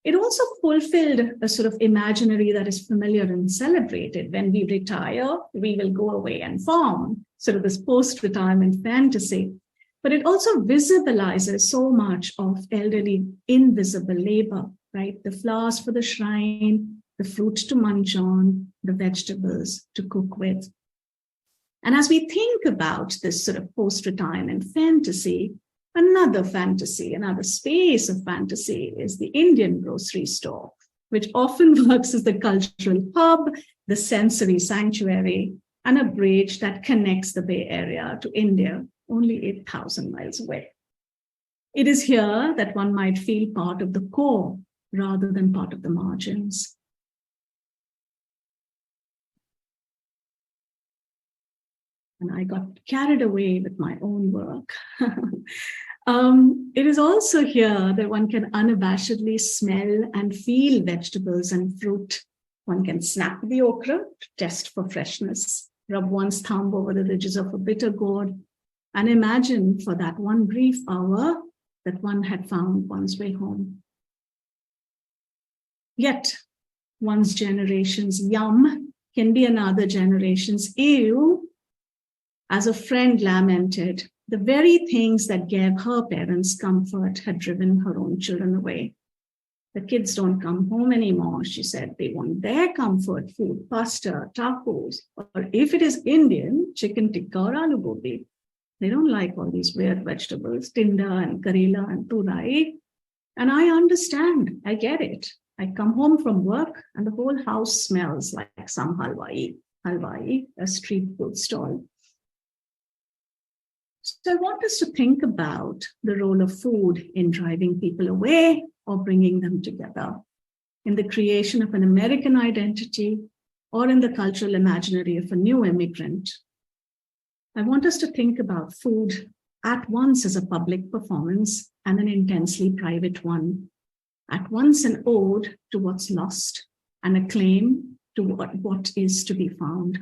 it also fulfilled a sort of imaginary that is familiar and celebrated. When we retire, we will go away and farm, sort of this post-retirement fantasy. But it also visibilizes so much of elderly invisible labor, right? The flowers for the shrine, the fruit to munch on, the vegetables to cook with. And as we think about this sort of post-retirement fantasy, another space of fantasy is the Indian grocery store, which often works as the cultural hub, the sensory sanctuary, and a bridge that connects the Bay Area to India, only 8,000 miles away. It is here that one might feel part of the core rather than part of the margins. And I got carried away with my own work. It is also here that one can unabashedly smell and feel vegetables and fruit. One can snap the okra to test for freshness, rub one's thumb over the ridges of a bitter gourd, and imagine for that one brief hour that one had found one's way home. Yet, one's generation's yum can be another generation's ew. As a friend lamented, the very things that gave her parents comfort had driven her own children away. The kids don't come home anymore, she said. They want their comfort food, pasta, tacos, or if it is Indian, chicken tikka or aloo gobi. They don't like all these weird vegetables, tinda and karela and turai. And I understand, I get it. I come home from work and the whole house smells like some halwai, a street food stall. So I want us to think about the role of food in driving people away or bringing them together, in the creation of an American identity or in the cultural imaginary of a new immigrant. I want us to think about food at once as a public performance and an intensely private one, at once an ode to what's lost and a claim to what is to be found.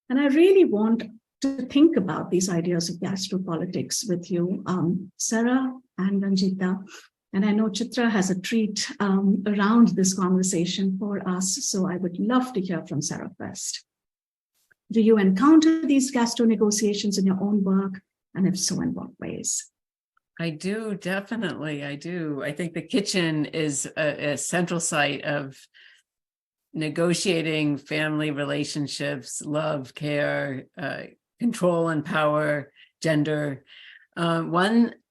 And I really want to think about these ideas of gastropolitics with you, Sarah and Ranjita. And I know Chitra has a treat around this conversation for us, so I would love to hear from Sarah first. Do you encounter these gastro negotiations in your own work? And if so, in what ways? I do, definitely, I do. I think the kitchen is a central site of negotiating family relationships, love, care, control and power, gender.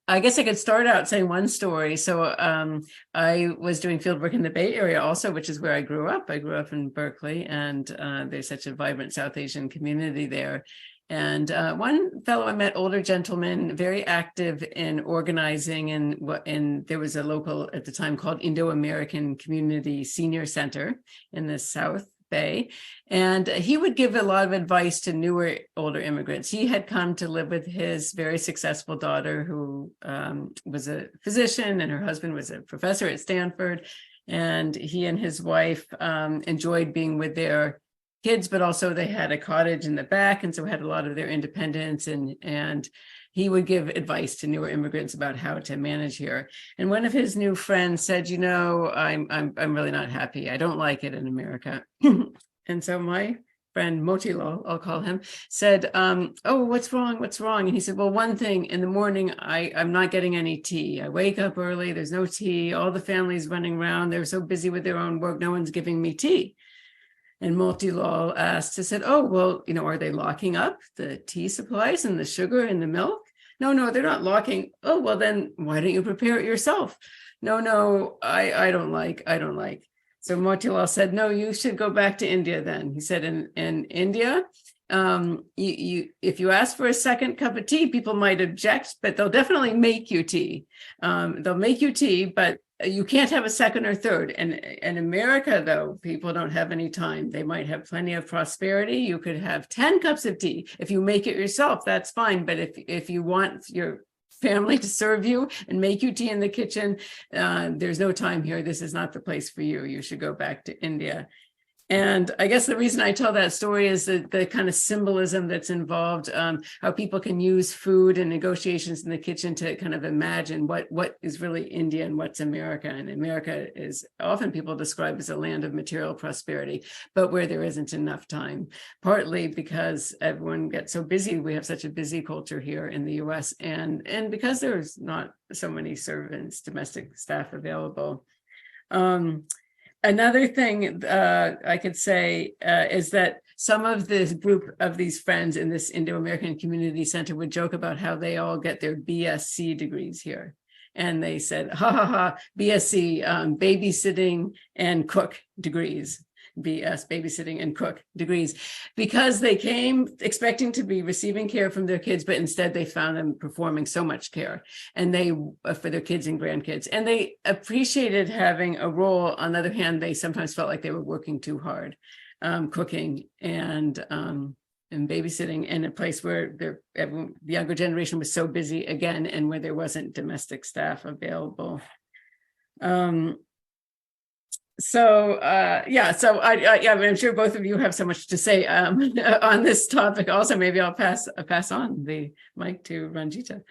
I guess I could start out saying one story. So I was doing fieldwork in the Bay Area also, which is where I grew up. I grew up in Berkeley, and there's such a vibrant South Asian community there. And one fellow I met, older gentleman, very active in organizing, and there was a local at the time called Indo-American Community Senior Center in the South Bay, and he would give a lot of advice to newer, older immigrants. He had come to live with his very successful daughter, who was a physician, and her husband was a professor at Stanford, and he and his wife enjoyed being with their kids, but also they had a cottage in the back, and so had a lot of their independence, and he would give advice to newer immigrants about how to manage here. And one of his new friends said, "You know, I'm really not happy. I don't like it in America." And so my friend Motilal, I'll call him, said, "Oh, what's wrong? What's wrong?" And he said, "Well, one thing, in the morning, I'm not getting any tea. I wake up early, there's no tea. All the family's running around. They're so busy with their own work. No one's giving me tea." And Motilal asked, he said, "Oh, well, are they locking up the tea supplies and the sugar and the milk?" No, they're not locking. "Oh, well, then why don't you prepare it yourself?" No, I don't like. So Motilal said, "No, you should go back to India then." He said, in India, if you ask for a second cup of tea, people might object, but they'll definitely make you tea. They'll make you tea, but you can't have a second or third. And in America, though, people don't have any time. They might have plenty of prosperity. You could have 10 cups of tea. If you make it yourself, that's fine. But if you want your family to serve you and make you tea in the kitchen, there's no time here. This is not the place for you. You should go back to India. And I guess the reason I tell that story is the kind of symbolism that's involved, how people can use food and negotiations in the kitchen to kind of imagine what is really India and what's America. And America is often people describe as a land of material prosperity, but where there isn't enough time, partly because everyone gets so busy. We have such a busy culture here in the US, and because there's not so many servants, domestic staff available. Another thing I could say is that some of this group of these friends in this Indo-American Community Center would joke about how they all get their BSc degrees here. And they said, ha, ha, ha, BSc, babysitting and cook degrees. BS, babysitting and cook degrees, because they came expecting to be receiving care from their kids, but instead they found them performing so much care and they for their kids and grandkids. And they appreciated having a role. On the other hand, they sometimes felt like they were working too hard, cooking and babysitting in a place where the younger generation was so busy again, and where there wasn't domestic staff available. So I'm sure both of you have so much to say on this topic. Also, maybe I'll pass on the mic to Ranjita.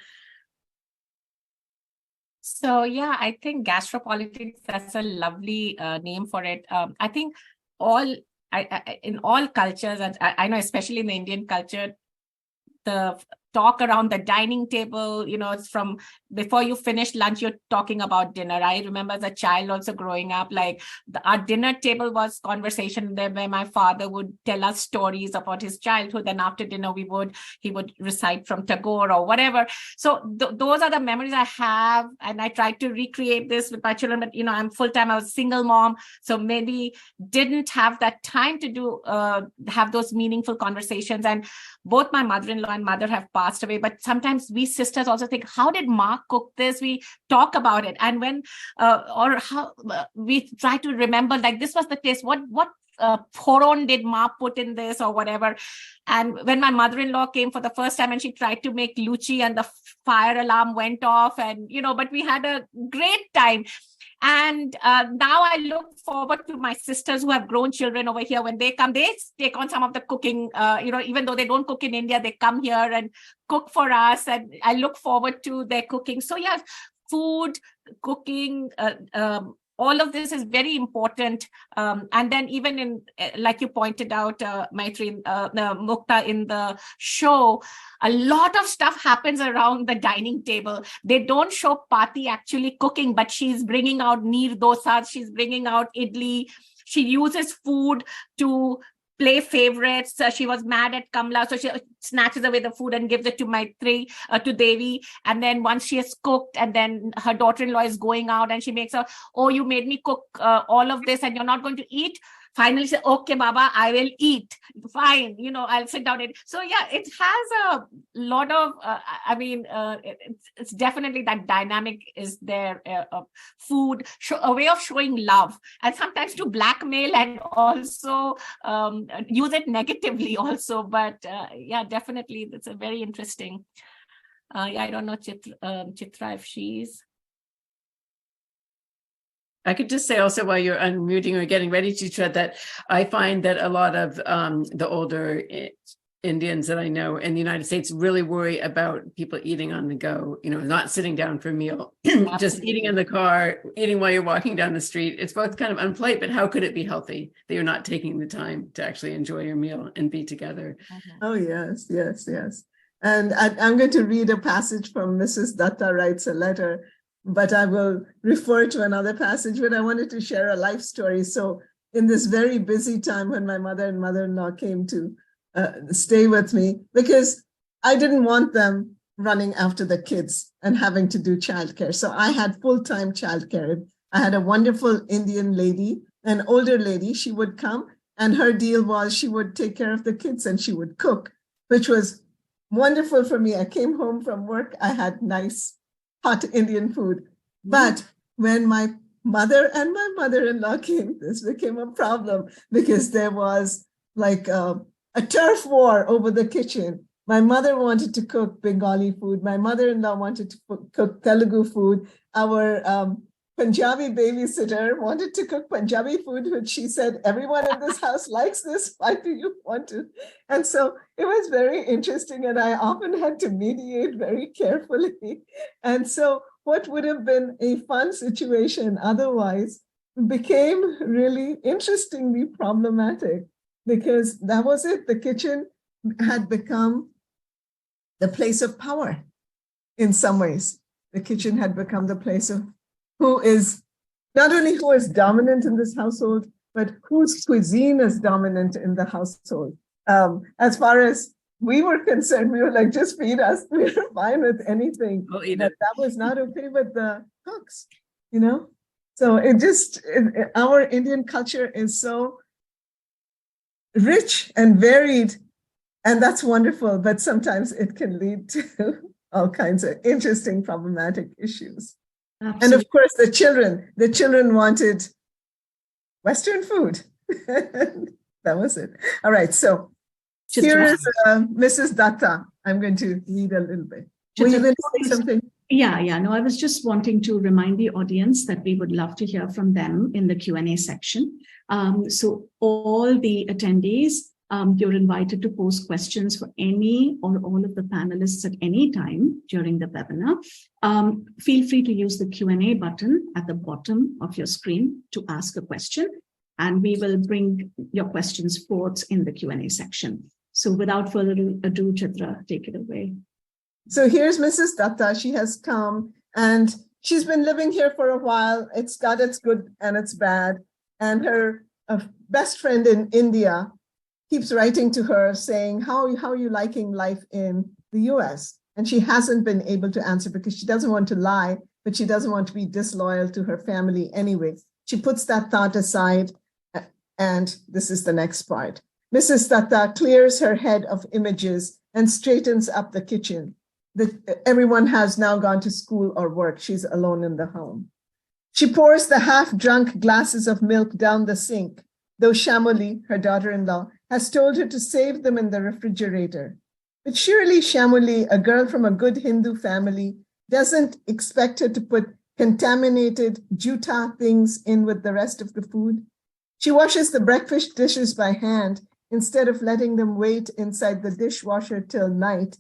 So yeah, I think gastropolitics, that's a lovely name for it. I think in all cultures, and I know especially in the Indian culture, the talk around the dining table, it's from before you finish lunch, you're talking about dinner. I remember as a child also growing up, like our dinner table was conversation there where my father would tell us stories about his childhood. And after dinner, he would recite from Tagore or whatever. So those are the memories I have. And I tried to recreate this with my children, but I'm full-time, I was a single mom. So maybe didn't have that time to have those meaningful conversations. And both my mother-in-law and mother have passed away, but sometimes we sisters also think, how did Ma cook this? We talk about it, and when or how we try to remember, like, this was the taste. What phoron did Ma put in this or whatever? And when my mother-in-law came for the first time and she tried to make luchi, and the fire alarm went off, and but we had a great time. And now I look forward to my sisters who have grown children over here. When they come, they take on some of the cooking, even though they don't cook in India, they come here and cook for us. And I look forward to their cooking. So yeah, food, cooking, all of this is very important. And then even in, like you pointed out, Maitri, Mukta, in the show, a lot of stuff happens around the dining table. They don't show Pati actually cooking, but she's bringing out neer dosas, she's bringing out idli. She uses food to play favorites. She was mad at Kamla, so she snatches away the food and gives it to Maitri, to Devi. And then once she has cooked, and then her daughter-in-law is going out, and she makes her, oh, you made me cook all of this and you're not going to eat? Finally say, okay, Baba, I will eat. Fine, I'll sit down and eat. So yeah, it has a lot of, it's definitely that dynamic is there of food, a way of showing love, and sometimes to blackmail and also use it negatively also. But yeah, definitely, that's a very interesting. I don't know, Chitra, if she's. I could just say also, while you're unmuting or getting ready, Chitra, that I find that a lot of the older Indians that I know in the United States really worry about people eating on the go, not sitting down for a meal, just eating in the car, eating while you're walking down the street. It's both kind of unpolite, but how could it be healthy that you're not taking the time to actually enjoy your meal and be together? Oh, yes. And I'm going to read a passage from Mrs. Datta Writes a Letter, but I will refer to another passage. But I wanted to share a life story. So in this very busy time when my mother and mother-in-law came to stay with me, because I didn't want them running after the kids and having to do childcare. So I had full-time childcare. I had a wonderful Indian lady, an older lady. She would come And her deal was she would take care of the kids and she would cook, which was wonderful for me. I came home from work, I had nice hot Indian food. But when my mother and my mother-in-law came, this became a problem because there was like a turf war over the kitchen. My mother wanted to cook Bengali food. My mother-in-law wanted to cook Telugu food. Our Punjabi babysitter wanted to cook Punjabi food, which she said, everyone in this house likes this. Why do you want to? And so it was very interesting. And I often had to mediate very carefully. And so what would have been a fun situation otherwise became really interestingly problematic, because that was it. The kitchen had become the place of power in some ways. The kitchen had become the place of who is not only who is dominant in this household, but whose cuisine is dominant in the household. As far as we were concerned, we were like, just feed us. We were fine with anything. We'll eat but it. that was not okay with the cooks, you know? So our Indian culture is so rich and varied, and that's wonderful, but sometimes it can lead to all kinds of interesting, problematic issues. Absolutely. And of course, the children wanted Western food. That was it. All right, so here is Mrs. Datta. I'm going to read a little bit. Were you going to say something? Yeah. No, I was just wanting to remind the audience that we would love to hear from them in the Q&A section. So all the attendees, you're invited to post questions for any or all of the panelists at any time during the webinar. Feel free to use the Q&A button at the bottom of your screen to ask a question, and we will bring your questions forth in the Q&A section. So without further ado, Chitra, take it away. So here's Mrs. Datta. She has come and she's been living here for a while. It's got its good and its bad. And her best friend in India keeps writing to her saying, how are you liking life in the US? And she hasn't been able to answer because she doesn't want to lie, but she doesn't want to be disloyal to her family anyway. She puts that thought aside, and this is the next part. Mrs. Datta clears her head of images and straightens up the kitchen. Everyone has now gone to school or work. She's alone in the home. She pours the half-drunk glasses of milk down the sink, though Shamoli, her daughter-in-law, has told her to save them in the refrigerator. But surely Shamoli, a girl from a good Hindu family, doesn't expect her to put contaminated juta things in with the rest of the food. She washes the breakfast dishes by hand instead of letting them wait inside the dishwasher till night,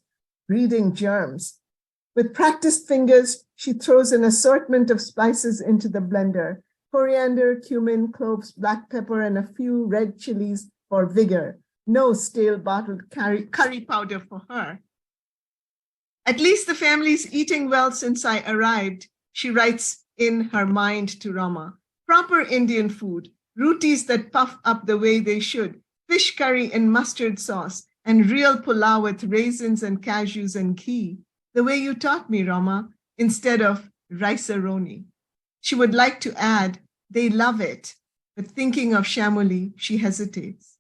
breeding germs. With practiced fingers, she throws an assortment of spices into the blender: coriander, cumin, cloves, black pepper, and a few red chilies for vigor. No stale bottled curry powder for her. At least the family's eating well since I arrived, she writes in her mind to Rama. Proper Indian food, rotis that puff up the way they should, fish curry in mustard sauce, and real pulao with raisins and cashews and ghee, the way you taught me, Rama, instead of rice-a-roni. She would like to add, they love it, but thinking of Shamoli, she hesitates.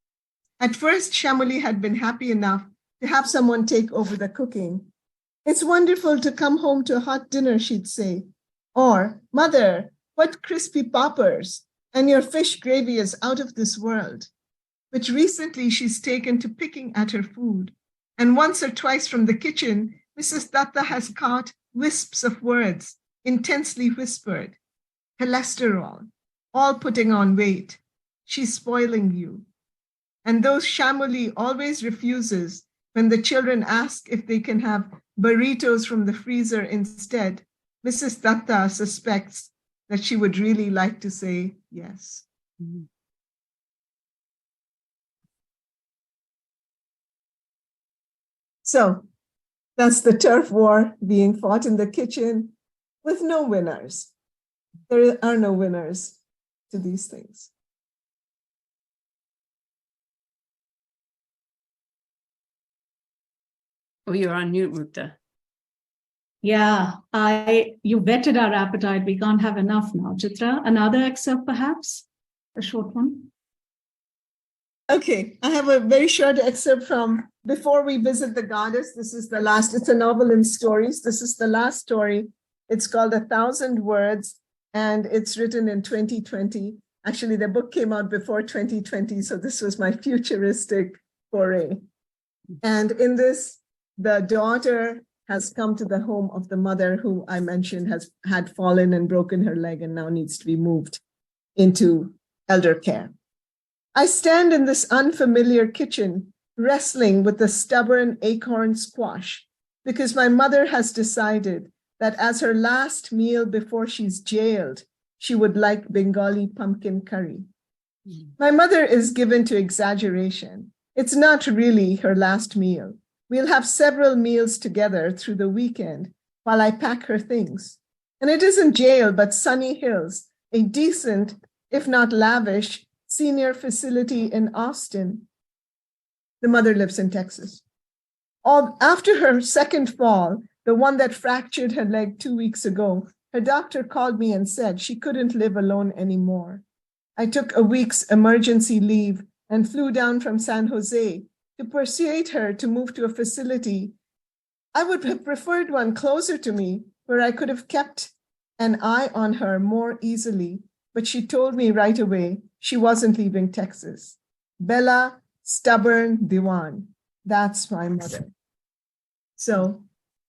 At first, Shamoli had been happy enough to have someone take over the cooking. It's wonderful to come home to a hot dinner, she'd say. Or, Mother, what crispy poppers, and your fish gravy is out of this world. But recently she's taken to picking at her food. And once or twice from the kitchen, Mrs. Datta has caught wisps of words, intensely whispered. Cholesterol, all putting on weight. She's spoiling you. And though Shamoli always refuses when the children ask if they can have burritos from the freezer instead, Mrs. Datta suspects that she would really like to say yes. Mm-hmm. So that's the turf war being fought in the kitchen with no winners. There are no winners to these things. Oh, you're on mute, Mukta. Yeah, you whetted our appetite. We can't have enough now. Chitra, another excerpt perhaps? A short one? Okay, I have a very short excerpt from Before We Visit the Goddess. This is the last, it's a novel in stories. This is the last story. It's called 1,000 Words, and it's written in 2020. Actually, the book came out before 2020, so this was my futuristic foray. And in this, the daughter has come to the home of the mother who I mentioned had fallen and broken her leg and now needs to be moved into elder care. I stand in this unfamiliar kitchen, wrestling with the stubborn acorn squash, because my mother has decided that as her last meal before she's jailed, she would like Bengali pumpkin curry. My mother is given to exaggeration. It's not really her last meal. We'll have several meals together through the weekend while I pack her things. And it isn't jail, but Sunny Hills, a decent, if not lavish, senior facility in Austin. The mother lives in Texas. After her second fall, the one that fractured her leg 2 weeks ago, her doctor called me and said she couldn't live alone anymore. I took a week's emergency leave and flew down from San Jose to persuade her to move to a facility. I would have preferred one closer to me where I could have kept an eye on her more easily, but she told me right away she wasn't leaving Texas. Bella, stubborn Diwan. That's my mother. So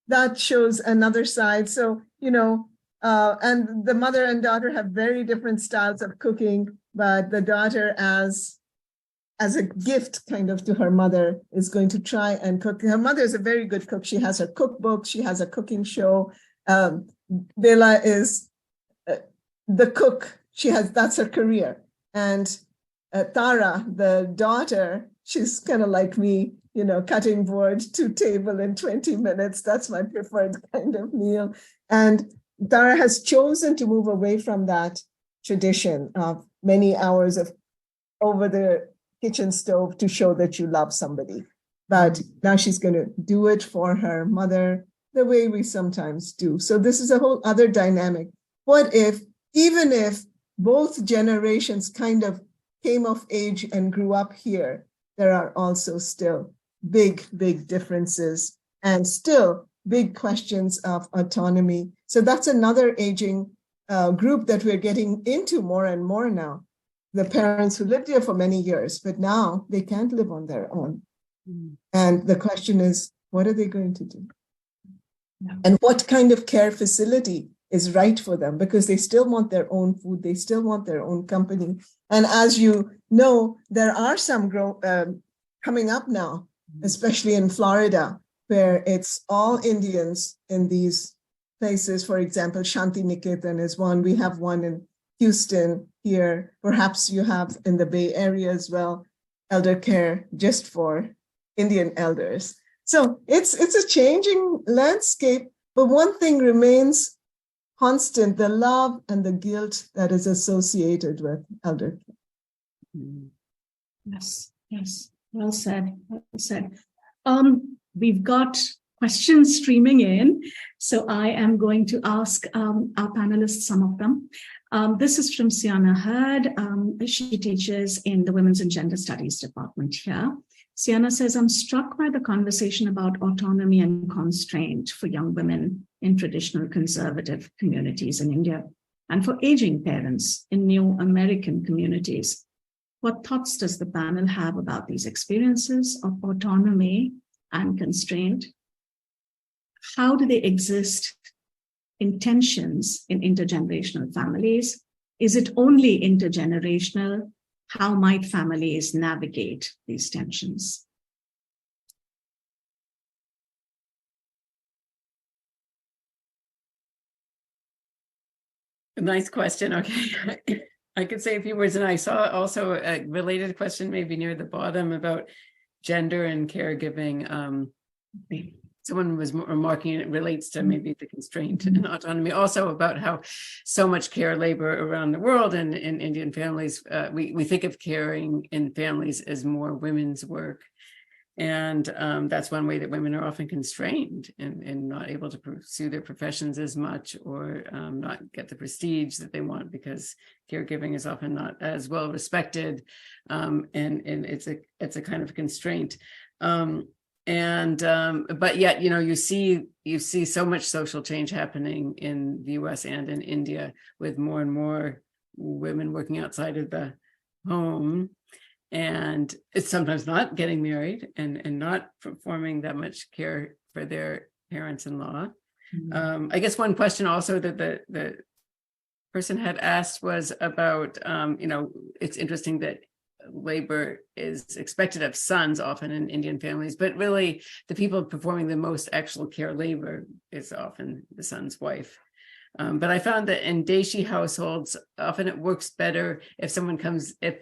that shows another side. So, and the mother and daughter have very different styles of cooking, but the daughter as a gift kind of to her mother is going to try and cook. Her mother is a very good cook. She has her cookbook. She has a cooking show. Bella is the cook. That's her career. And Tara, the daughter, she's kind of like me, cutting board to table in 20 minutes. That's my preferred kind of meal. And Tara has chosen to move away from that tradition of many hours of over the kitchen stove to show that you love somebody. But now she's going to do it for her mother the way we sometimes do. So this is a whole other dynamic. What if, even if both generations kind of came of age and grew up here, there are also still big, big differences and still big questions of autonomy. So that's another aging group that we're getting into more and more now. The parents who lived here for many years, but now they can't live on their own. And the question is, what are they going to do? And what kind of care facility is right for them? Because they still want their own food. They still want their own company. And as you know, there are some coming up now, especially in Florida, where it's all Indians in these places. For example, Shanti Niketan is one. We have one in Houston here. Perhaps you have in the Bay Area as well, elder care just for Indian elders. So it's a changing landscape, but one thing remains constant, the love and the guilt that is associated with elder care. Yes, well said, well said. We've got questions streaming in, so I am going to ask our panelists some of them. This is from Sienna Hurd. She teaches in the Women's and Gender Studies department here. Sienna says, I'm struck by the conversation about autonomy and constraint for young women in traditional conservative communities in India and for aging parents in new American communities. What thoughts does the panel have about these experiences of autonomy and constraint? How do they exist in tensions in intergenerational families? Is it only intergenerational? How might families navigate these tensions? Nice question. Okay. I could say a few words, and I saw also a related question maybe near the bottom about gender and caregiving. Someone was remarking it relates to maybe the constraint and autonomy, also about how so much care labor around the world and in Indian families, we think of caring in families as more women's work. And that's one way that women are often constrained and not able to pursue their professions as much, or not get the prestige that they want, because caregiving is often not as well respected, and it's a kind of constraint. But yet, you see so much social change happening in the US and in India, with more and more women working outside of the home, and it's sometimes not getting married and not performing that much care for their parents-in-law. Mm-hmm. I guess one question also that the person had asked was about, it's interesting that labor is expected of sons often in Indian families, but really the people performing the most actual care labor is often the son's wife. But I found that in Deshi households, often it works better if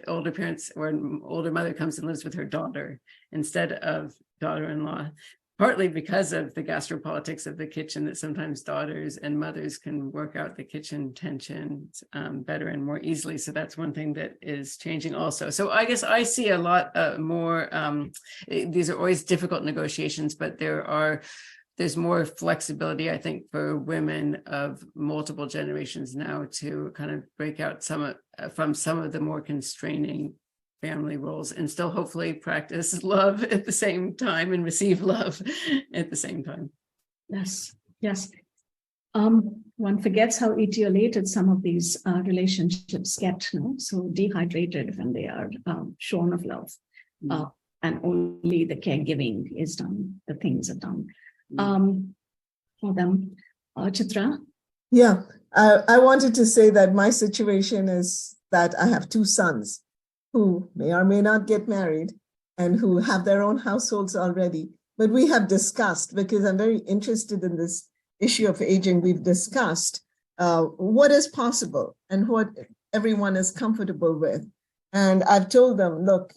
older parents or an older mother comes and lives with her daughter instead of daughter-in-law, partly because of the gastropolitics of the kitchen, that sometimes daughters and mothers can work out the kitchen tensions better and more easily. So that's one thing that is changing also. So I guess I see a lot more, these are always difficult negotiations, but there's more flexibility, I think, for women of multiple generations now to kind of break out from some of the more constraining family roles, and still hopefully practice love at the same time and receive love at the same time. Yes. One forgets how etiolated some of these relationships get, so dehydrated when they are shorn of love, and only the caregiving is done, the things are done for them. Chitra? Yeah, I wanted to say that my situation is that I have two sons who may or may not get married and who have their own households already. But we have discussed, because I'm very interested in this issue of aging, we've discussed what is possible and what everyone is comfortable with. And I've told them, look,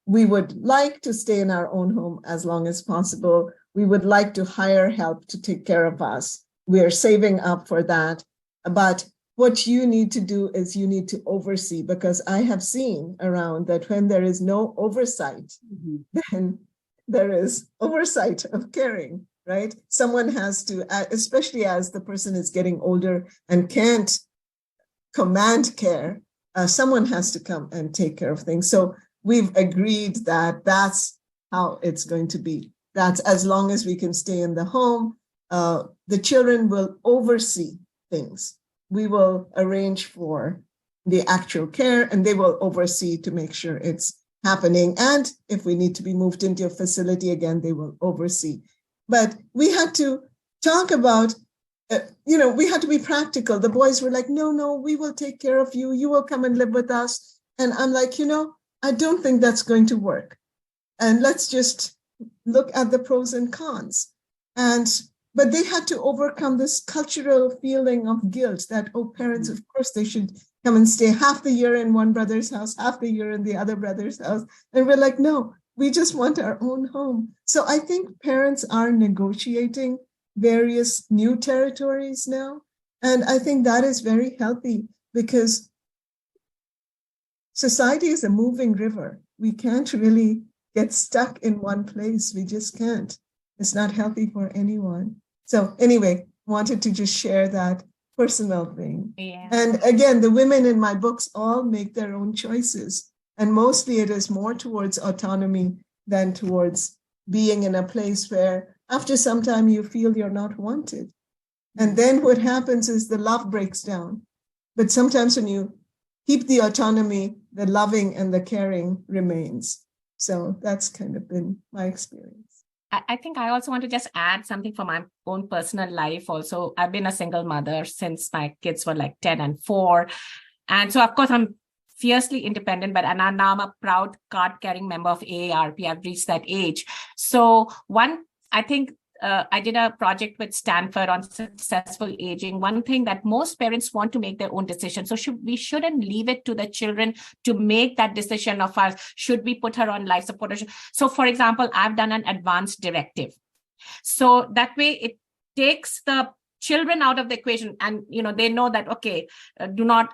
we would like to stay in our own home as long as possible. We would like to hire help to take care of us. We are saving up for that. But what you need to do is you need to oversee, because I have seen around that when there is no oversight, then there is oversight of caring, right? Someone has to, especially as the person is getting older and can't command care, someone has to come and take care of things. So we've agreed that that's how it's going to be. That's as long as we can stay in the home, the children will oversee things. We will arrange for the actual care, and they will oversee to make sure it's happening. And if we need to be moved into a facility again, they will oversee. But we had to talk about, we had to be practical. The boys were like, no, we will take care of you. You will come and live with us. And I'm like, I don't think that's going to work. And let's just look at the pros and cons. But they had to overcome this cultural feeling of guilt that, parents, of course, they should come and stay half the year in one brother's house, half the year in the other brother's house. And we're like, no, we just want our own home. So I think parents are negotiating various new territories now. And I think that is very healthy, because society is a moving river. We can't really get stuck in one place. We just can't. It's not healthy for anyone. So anyway, wanted to just share that personal thing. Yeah. And again, the women in my books all make their own choices. And mostly it is more towards autonomy than towards being in a place where after some time you feel you're not wanted. And then what happens is the love breaks down. But sometimes when you keep the autonomy, the loving and the caring remains. So that's kind of been my experience. I think I also want to just add something from my own personal life. Also, I've been a single mother since my kids were like 10 and 4. And so, of course, I'm fiercely independent, but now I'm a proud card-carrying member of AARP. I've reached that age. So I think I did a project with Stanford on successful aging. One thing that most parents want to make their own decision. So we shouldn't leave it to the children to make that decision of us. Should we put her on life support? So for example, I've done an advanced directive. So that way it takes the children out of the equation, and they know that, okay, do not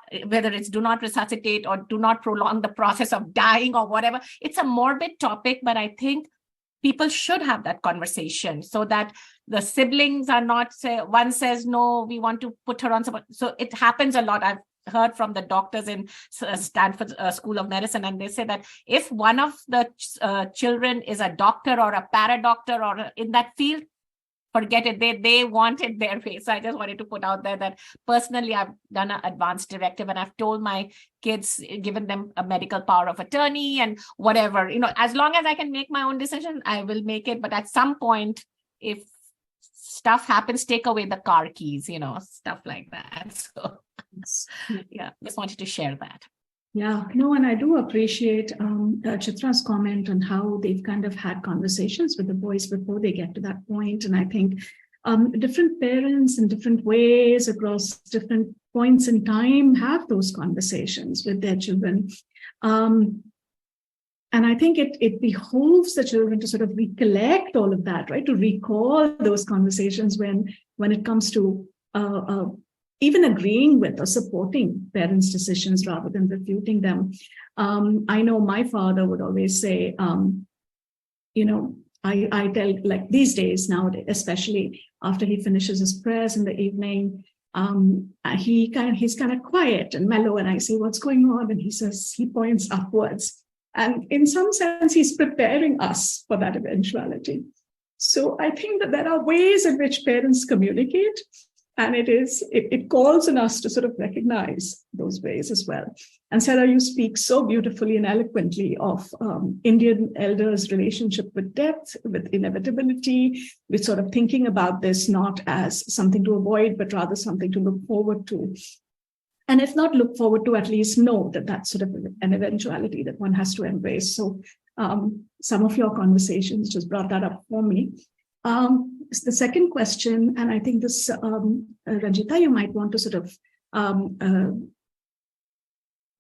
resuscitate or do not prolong the process of dying or whatever. It's a morbid topic, but I think people should have that conversation so that the siblings are not one says, no, we want to put her on someone. So it happens a lot. I've heard from the doctors in Stanford School of Medicine, and they say that if one of the children is a doctor or a para-doctor or in that field, forget it. They want it their way. So I just wanted to put out there that personally, I've done an advance directive and I've told my kids, given them a medical power of attorney and whatever, as long as I can make my own decision, I will make it. But at some point, if stuff happens, take away the car keys, stuff like that. So yeah, just wanted to share that. Yeah, no, and I do appreciate Chitra's comment on how they've kind of had conversations with the boys before they get to that point. And I think different parents in different ways across different points in time have those conversations with their children. And I think it behooves the children to sort of recollect all of that, right? To recall those conversations when it comes to even agreeing with or supporting parents' decisions rather than refuting them. I know my father would always say, I tell, like these days nowadays, especially after he finishes his prayers in the evening, he's kind of quiet and mellow, and I say, what's going on? And he points upwards. And in some sense, he's preparing us for that eventuality. So I think that there are ways in which parents communicate, and it calls on us to sort of recognize those ways as well. And Sarah, you speak so beautifully and eloquently of Indian elders' relationship with death, with inevitability, with sort of thinking about this not as something to avoid, but rather something to look forward to. And if not look forward to, at least know that that's sort of an eventuality that one has to embrace. So some of your conversations just brought that up for me. The second question, and I think this, Ranjita, you might want to sort of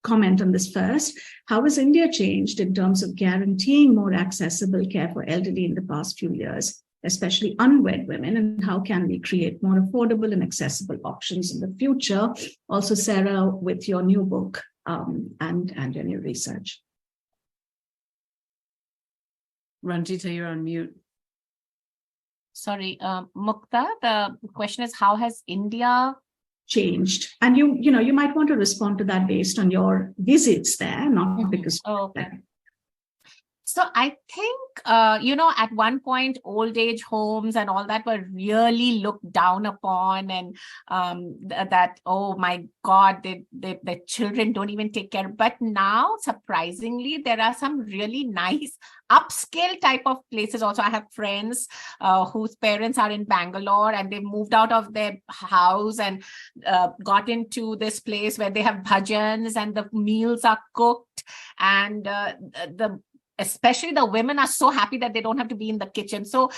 comment on this first. How has India changed in terms of guaranteeing more accessible care for elderly in the past few years, especially unwed women, and how can we create more affordable and accessible options in the future? Also, Sarah, with your new book and your new research. Ranjita, you're on mute. Sorry, Mukta, the question is, how has India changed? And you might want to respond to that based on your visits there, not because. Oh, okay. So I think, at one point, old age homes and all that were really looked down upon, and that, oh my God, the children don't even take care. But now, surprisingly, there are some really nice upscale type of places. Also, I have friends whose parents are in Bangalore, and they moved out of their house and got into this place where they have bhajans and the meals are cooked, and especially the women are so happy that they don't have to be in the kitchen. So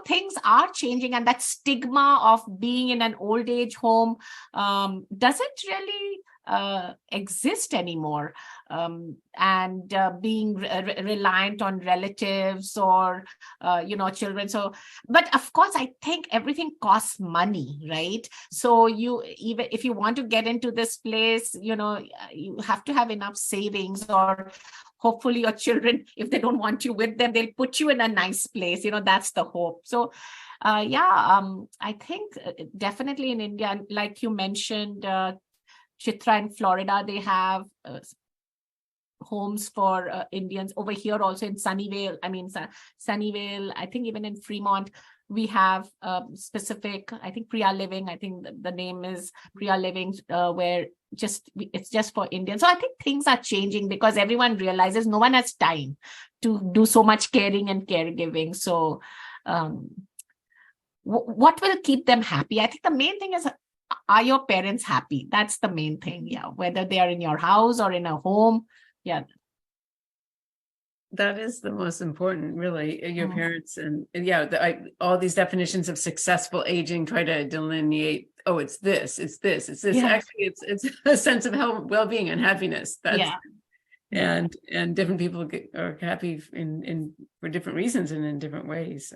things are changing, and that stigma of being in an old age home doesn't really exist anymore, and being reliant on relatives or children. So, but of course, I think everything costs money, right? So even if you want to get into this place, you have to have enough savings, or hopefully your children, if they don't want you with them, they'll put you in a nice place. That's the hope. So I think definitely in India, like you mentioned, Chitra in Florida, they have homes for Indians. Over here also in Sunnyvale, I think even in Fremont, we have specific, I think Priya Living, I think the name is Priya Living, where it's just for Indians. So I think things are changing because everyone realizes no one has time to do so much caring and caregiving. So what will keep them happy? I think the main thing is, are your parents happy? That's the main thing. Yeah. Whether they are in your house or in a home. Yeah. That is the most important, really, your parents. And all these definitions of successful aging try to delineate, oh, it's this. Yeah. Actually, it's a sense of health, well-being and happiness. And different people are happy for different reasons and in different ways.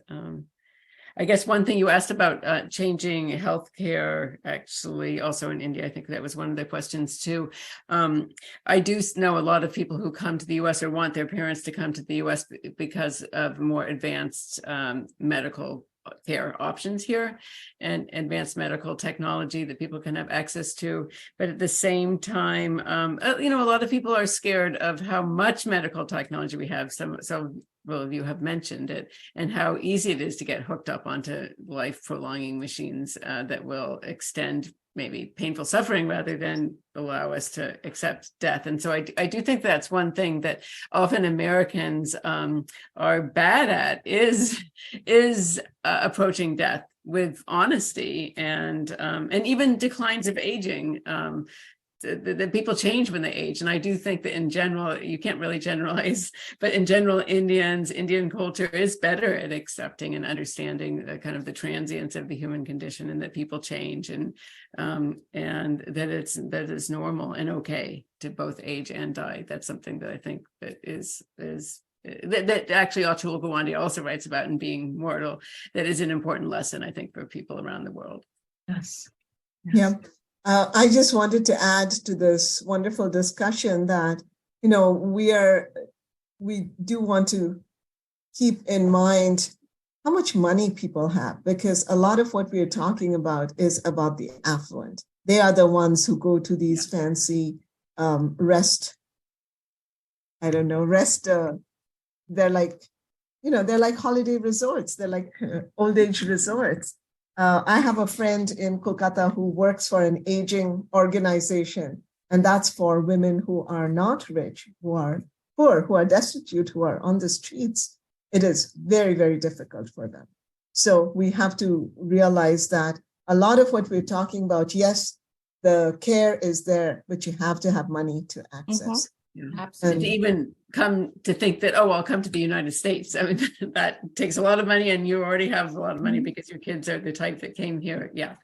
I guess one thing you asked about changing healthcare, actually, also in India, I think that was one of the questions too. I do know a lot of people who come to the U.S. or want their parents to come to the U.S. because of more advanced medical care options here and advanced medical technology that people can have access to. But at the same time, a lot of people are scared of how much medical technology we have. Some of you have mentioned it, and how easy it is to get hooked up onto life-prolonging machines that will extend maybe painful suffering rather than allow us to accept death. And so I do think that's one thing that often Americans are bad at is approaching death with honesty and even declines of aging. The people change when they age. And I do think that in general, you can't really generalize, but in general, Indian culture is better at accepting and understanding the kind of the transience of the human condition, and that people change, and that it's normal and okay to both age and die. That's something that I think that is that actually Atul Gawande also writes about in Being Mortal. That is an important lesson, I think, for people around the world. Yes. Yeah. I just wanted to add to this wonderful discussion that, we do want to keep in mind how much money people have, because a lot of what we are talking about is about the affluent. They are the ones who go to these fancy they're like holiday resorts. They're like old age resorts. I have a friend in Kolkata who works for an aging organization, and that's for women who are not rich, who are poor, who are destitute, who are on the streets. It is very, very difficult for them. So we have to realize that a lot of what we're talking about, yes, the care is there, but you have to have money to access. Yeah. Absolutely. To even come to think that, I'll come to the United States. I mean, that takes a lot of money, and you already have a lot of money because your kids are the type that came here. Yeah.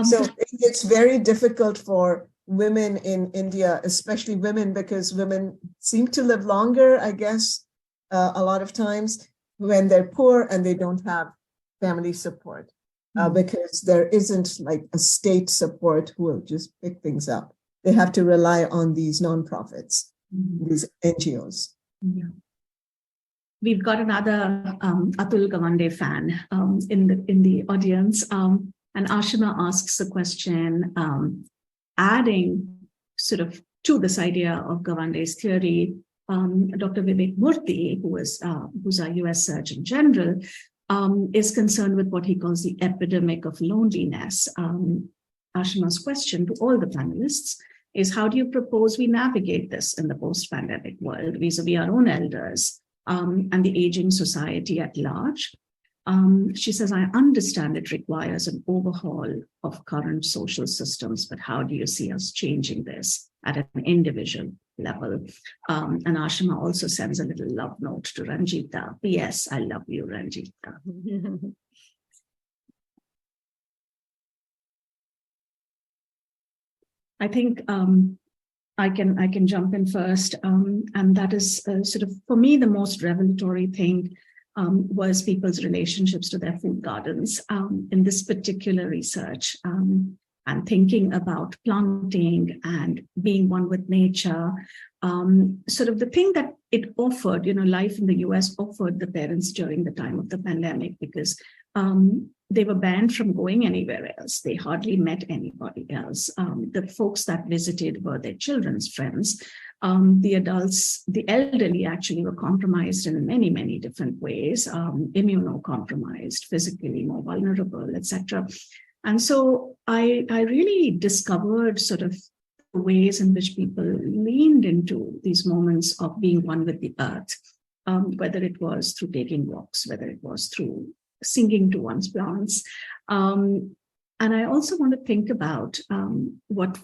So it's very difficult for women in India, especially women, because women seem to live longer, I guess, a lot of times when they're poor and they don't have family support, because there isn't like a state support who will just pick things up. They have to rely on these nonprofits, these NGOs. Yeah. We've got another Atul Gawande fan in the audience, and Ashima asks a question, adding sort of to this idea of Gawande's theory. Dr. Vivek Murthy, who's our US Surgeon General, is concerned with what he calls the epidemic of loneliness. Ashima's question to all the panelists is, how do you propose we navigate this in the post-pandemic world vis-a-vis our own elders and the aging society at large? She says, I understand it requires an overhaul of current social systems, but how do you see us changing this at an individual level? And Ashima also sends a little love note to Ranjita. P.S. I love you, Ranjita. I think I can jump in first, and that is sort of, for me, the most revelatory thing was people's relationships to their food gardens in this particular research, and thinking about planting and being one with nature. Sort of the thing that it offered, life in the US offered the parents during the time of the pandemic, because they were banned from going anywhere else. They hardly met anybody else. The folks that visited were their children's friends. The adults, the elderly actually were compromised in many, many different ways, immunocompromised, physically more vulnerable, etc. And so I really discovered sort of the ways in which people leaned into these moments of being one with the earth, whether it was through taking walks, whether it was through singing to one's plants. And I also want to think about what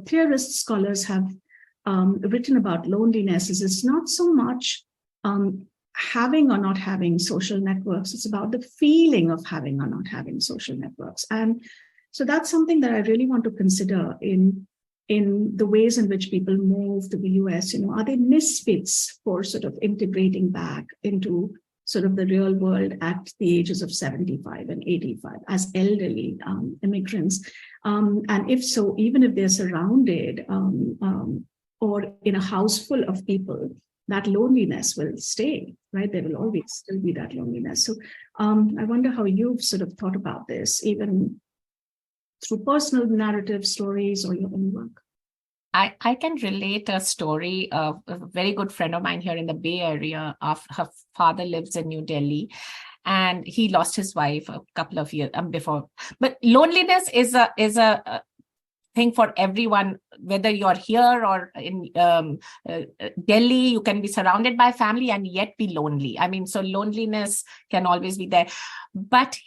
theorists, scholars have written about loneliness is it's not so much having or not having social networks, it's about the feeling of having or not having social networks. And so that's something that I really want to consider in the ways in which people move to the US. Are they misfits for sort of integrating back into sort of the real world at the ages of 75 and 85 as elderly immigrants? And if so, even if they're surrounded or in a house full of people, that loneliness will stay, right? There will always still be that loneliness. So I wonder how you've sort of thought about this, even through personal narrative stories or your own work. I can relate a story of a very good friend of mine here in the Bay Area. Of her father lives in New Delhi, and he lost his wife a couple of years before. But loneliness is a thing for everyone, whether you're here or in Delhi. You can be surrounded by family and yet be lonely. I mean, so loneliness can always be there. But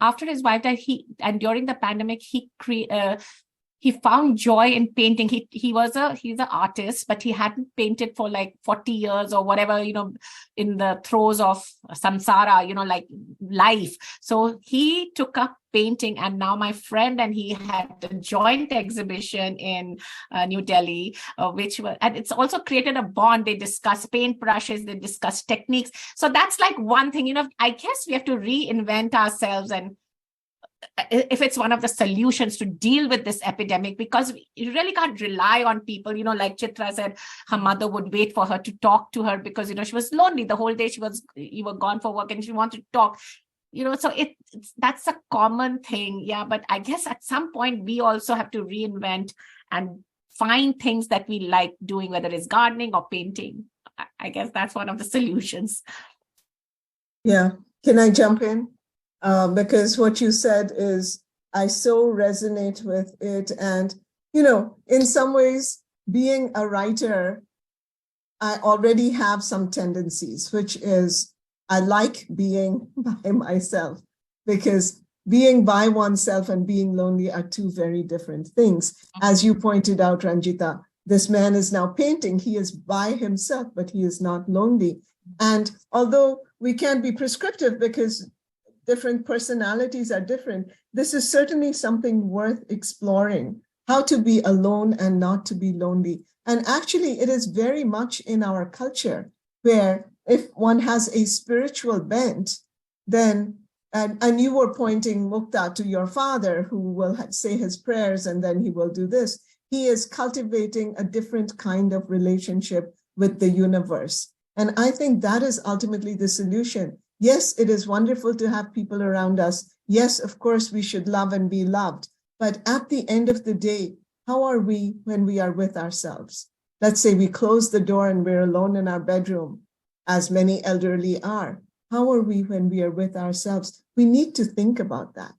after his wife died, and during the pandemic, he found joy in painting. He's an artist, but he hadn't painted for like 40 years or whatever, in the throes of samsara, like life. So he took up painting, and now my friend and he had a joint exhibition in New Delhi, and it's also created a bond. They discuss paint brushes, they discuss techniques. So that's like one thing, I guess we have to reinvent ourselves, and if it's one of the solutions to deal with this epidemic, because you really can't rely on people, like Chitra said, her mother would wait for her to talk to her because, she was lonely the whole day. You were gone for work and she wanted to talk, so that's a common thing. Yeah. But I guess at some point we also have to reinvent and find things that we like doing, whether it's gardening or painting. I guess that's one of the solutions. Yeah. Can I jump in? Because what you said I so resonate with it. And, in some ways, being a writer, I already have some tendencies, which is I like being by myself, because being by oneself and being lonely are two very different things. As you pointed out, Ranjita, this man is now painting. He is by himself, but he is not lonely. And although we can't be prescriptive because different personalities are different, this is certainly something worth exploring, how to be alone and not to be lonely. And actually, it is very much in our culture where if one has a spiritual bent, then, and you were pointing, Mukta, to your father who will say his prayers and then he will do this. He is cultivating a different kind of relationship with the universe. And I think that is ultimately the solution. Yes, it is wonderful to have people around us. Yes, of course, we should love and be loved. But at the end of the day, how are we when we are with ourselves? Let's say we close the door and we're alone in our bedroom, as many elderly are. How are we when we are with ourselves? We need to think about that.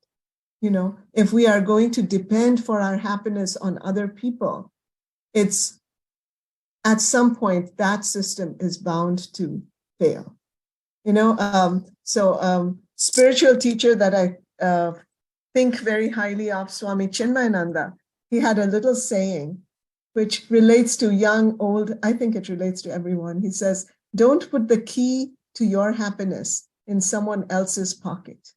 If we are going to depend for our happiness on other people, it's at some point that system is bound to fail. Spiritual teacher that I think very highly of, Swami Chinmayananda, he had a little saying which relates to young, old. I think it relates to everyone. He says, don't put the key to your happiness in someone else's pocket.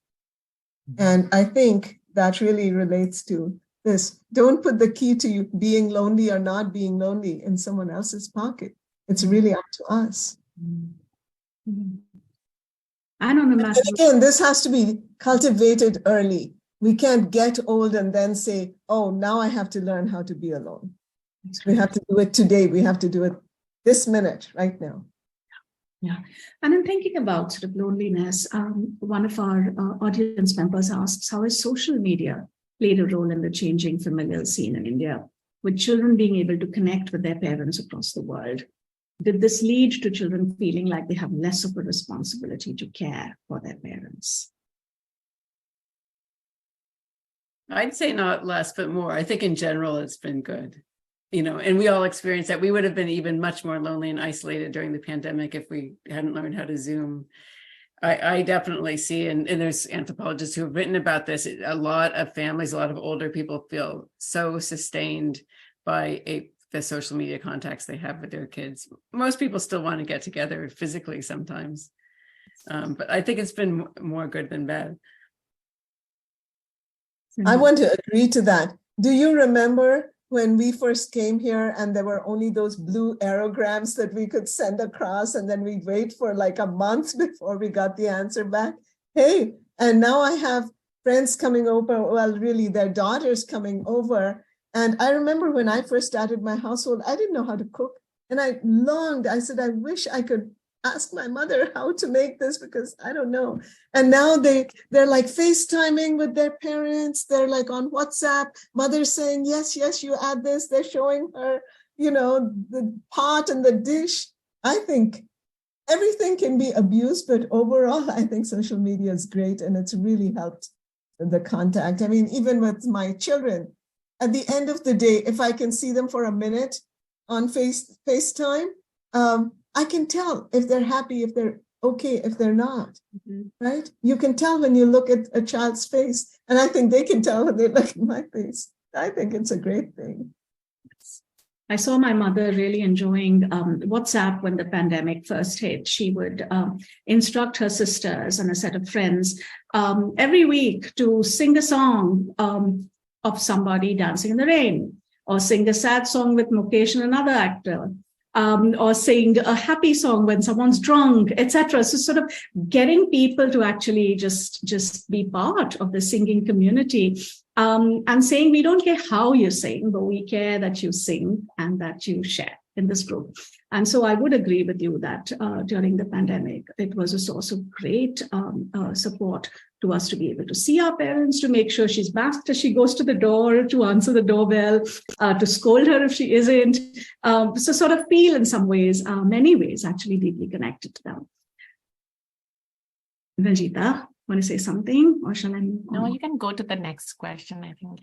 And I think that really relates to this. Don't put the key to you being lonely or not being lonely in someone else's pocket. It's really up to us. Mm-hmm. And on the matter, again, this has to be cultivated early. We can't get old and then say, oh, now I have to learn how to be alone. We have to do it today. We have to do it this minute, right now. Yeah. And in thinking about sort of loneliness, one of our audience members asks, how has social media played a role in the changing familial scene in India, with children being able to connect with their parents across the world? Did this lead to children feeling like they have less of a responsibility to care for their parents? I'd say not less, but more. I think in general, it's been good. And we all experienced that. We would have been even much more lonely and isolated during the pandemic if we hadn't learned how to Zoom. I definitely see, and there's anthropologists who have written about this, a lot of families, a lot of older people feel so sustained by the social media contacts they have with their kids. Most people still want to get together physically sometimes, but I think it's been more good than bad. I want to agree to that. Do you remember when we first came here and there were only those blue aerograms that we could send across, and then we'd wait for like a month before we got the answer back. Hey, and now I have friends coming over, well, really their daughters coming over. And I remember when I first started my household, I didn't know how to cook. And I longed, I said, I wish I could ask my mother how to make this because I don't know. And now they're like FaceTiming with their parents. They're like on WhatsApp, mother's saying, yes, you add this. They're showing her, the pot and the dish. I think everything can be abused, but overall, I think social media is great and it's really helped the contact. I mean, even with my children, at the end of the day, if I can see them for a minute on FaceTime, I can tell if they're happy, if they're okay, if they're not, right? You can tell when you look at a child's face, and I think they can tell when they look at my face. I think it's a great thing. I saw my mother really enjoying WhatsApp when the pandemic first hit. She would instruct her sisters and a set of friends every week to sing a song of somebody dancing in the rain, or sing a sad song with Mukesh and another actor, or sing a happy song when someone's drunk, etc. So sort of getting people to actually just be part of the singing community, and saying, we don't care how you sing, but we care that you sing and that you share in this group. And so I would agree with you that during the pandemic, it was a source of great support to us to be able to see our parents, to make sure she's masked as she goes to the door, to answer the doorbell, to scold her if she isn't. So sort of feel in some ways, many ways, actually deeply connected to them. Ranjita, want to say something, or shall I move on? No, you can go to the next question, I think.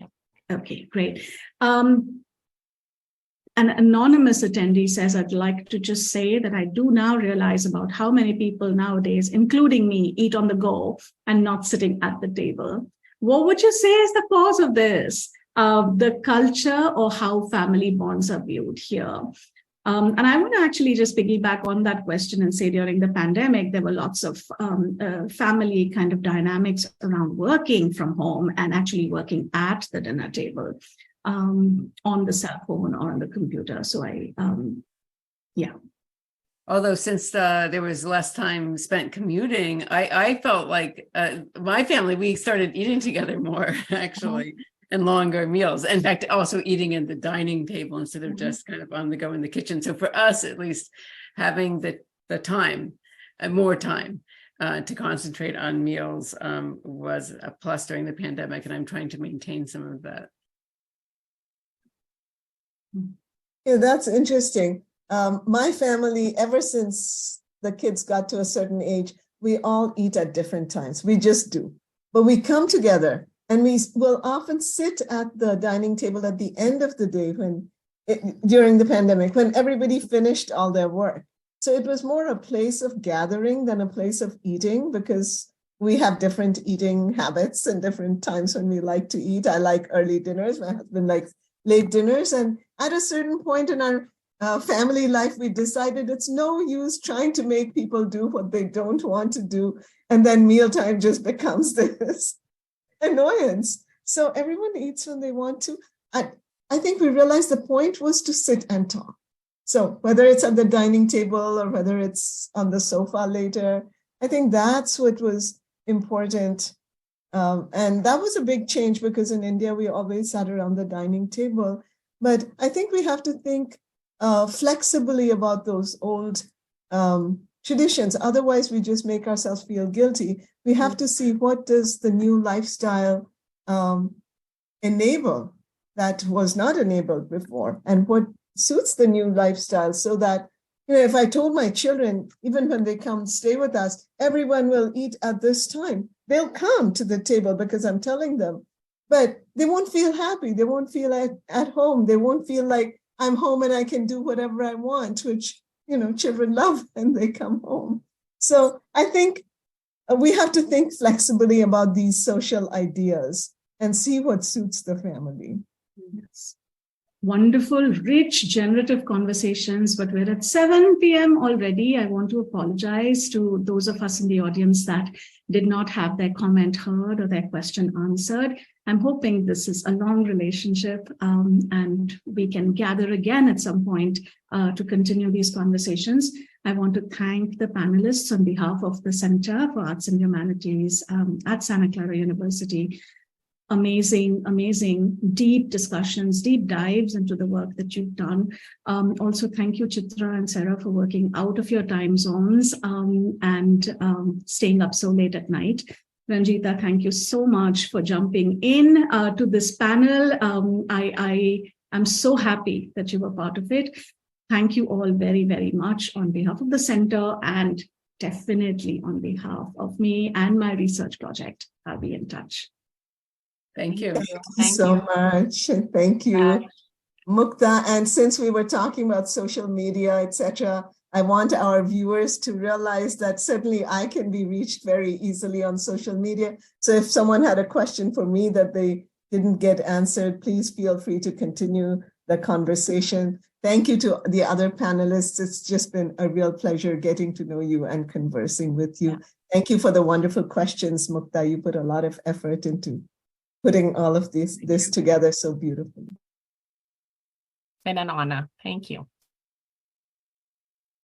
Okay, great. An anonymous attendee says, I'd like to just say that I do now realize about how many people nowadays, including me, eat on the go and not sitting at the table. What would you say is the cause of this? The culture or how family bonds are viewed here? And I want to actually just piggyback on that question and say during the pandemic, there were lots of family kind of dynamics around working from home and actually working at the dinner table. On the cell phone or on the computer. So Although since there was less time spent commuting, I felt like my family, we started eating together more, actually, and longer meals. In fact, also eating at the dining table instead of just kind of on the go in the kitchen. So for us, at least, having the time, more time to concentrate on meals was a plus during the pandemic, and I'm trying to maintain some of that. Yeah, that's interesting. My family, ever since the kids got to a certain age, we all eat at different times. We just do. But we come together and we will often sit at the dining table at the end of the day during the pandemic, when everybody finished all their work. So it was more a place of gathering than a place of eating, because we have different eating habits and different times when we like to eat. I like early dinners. My husband likes late dinners. And at a certain point in our family life, we decided it's no use trying to make people do what they don't want to do. And then mealtime just becomes this annoyance. So everyone eats when they want to. I think we realized the point was to sit and talk. So whether it's at the dining table or whether it's on the sofa later, I think that's what was important. And that was a big change, because in India, we always sat around the dining table. But I think we have to think flexibly about those old traditions. Otherwise, we just make ourselves feel guilty. We have to see, what does the new lifestyle enable that was not enabled before, and what suits the new lifestyle, so that, if I told my children, even when they come stay with us, everyone will eat at this time, they'll come to the table because I'm telling them, but they won't feel happy. They won't feel at home. They won't feel like I'm home and I can do whatever I want, which, children love when they come home. So I think we have to think flexibly about these social ideas and see what suits the family. Yes. Wonderful, rich, generative conversations, but we're at 7 p.m. already. I want to apologize to those of us in the audience that did not have their comment heard or their question answered. I'm hoping this is a long relationship, and we can gather again at some point to continue these conversations. I want to thank the panelists on behalf of the Center for Arts and Humanities at Santa Clara University. Amazing, deep discussions, deep dives into the work that you've done. Also, thank you, Chitra and Sarah, for working out of your time zones and staying up so late at night. Ranjita, thank you so much for jumping in to this panel. I am so happy that you were part of it. Thank you all very, very much on behalf of the center and definitely on behalf of me and my research project. I'll be in touch. Thank you. Thank you so much. Thank you, Mukta. And since we were talking about social media, etc., I want our viewers to realize that certainly I can be reached very easily on social media. So if someone had a question for me that they didn't get answered, please feel free to continue the conversation. Thank you to the other panelists. It's just been a real pleasure getting to know you and conversing with you. Thank you for the wonderful questions, Mukta. You put a lot of effort into putting all of this together so beautifully. Been an honor. Thank you.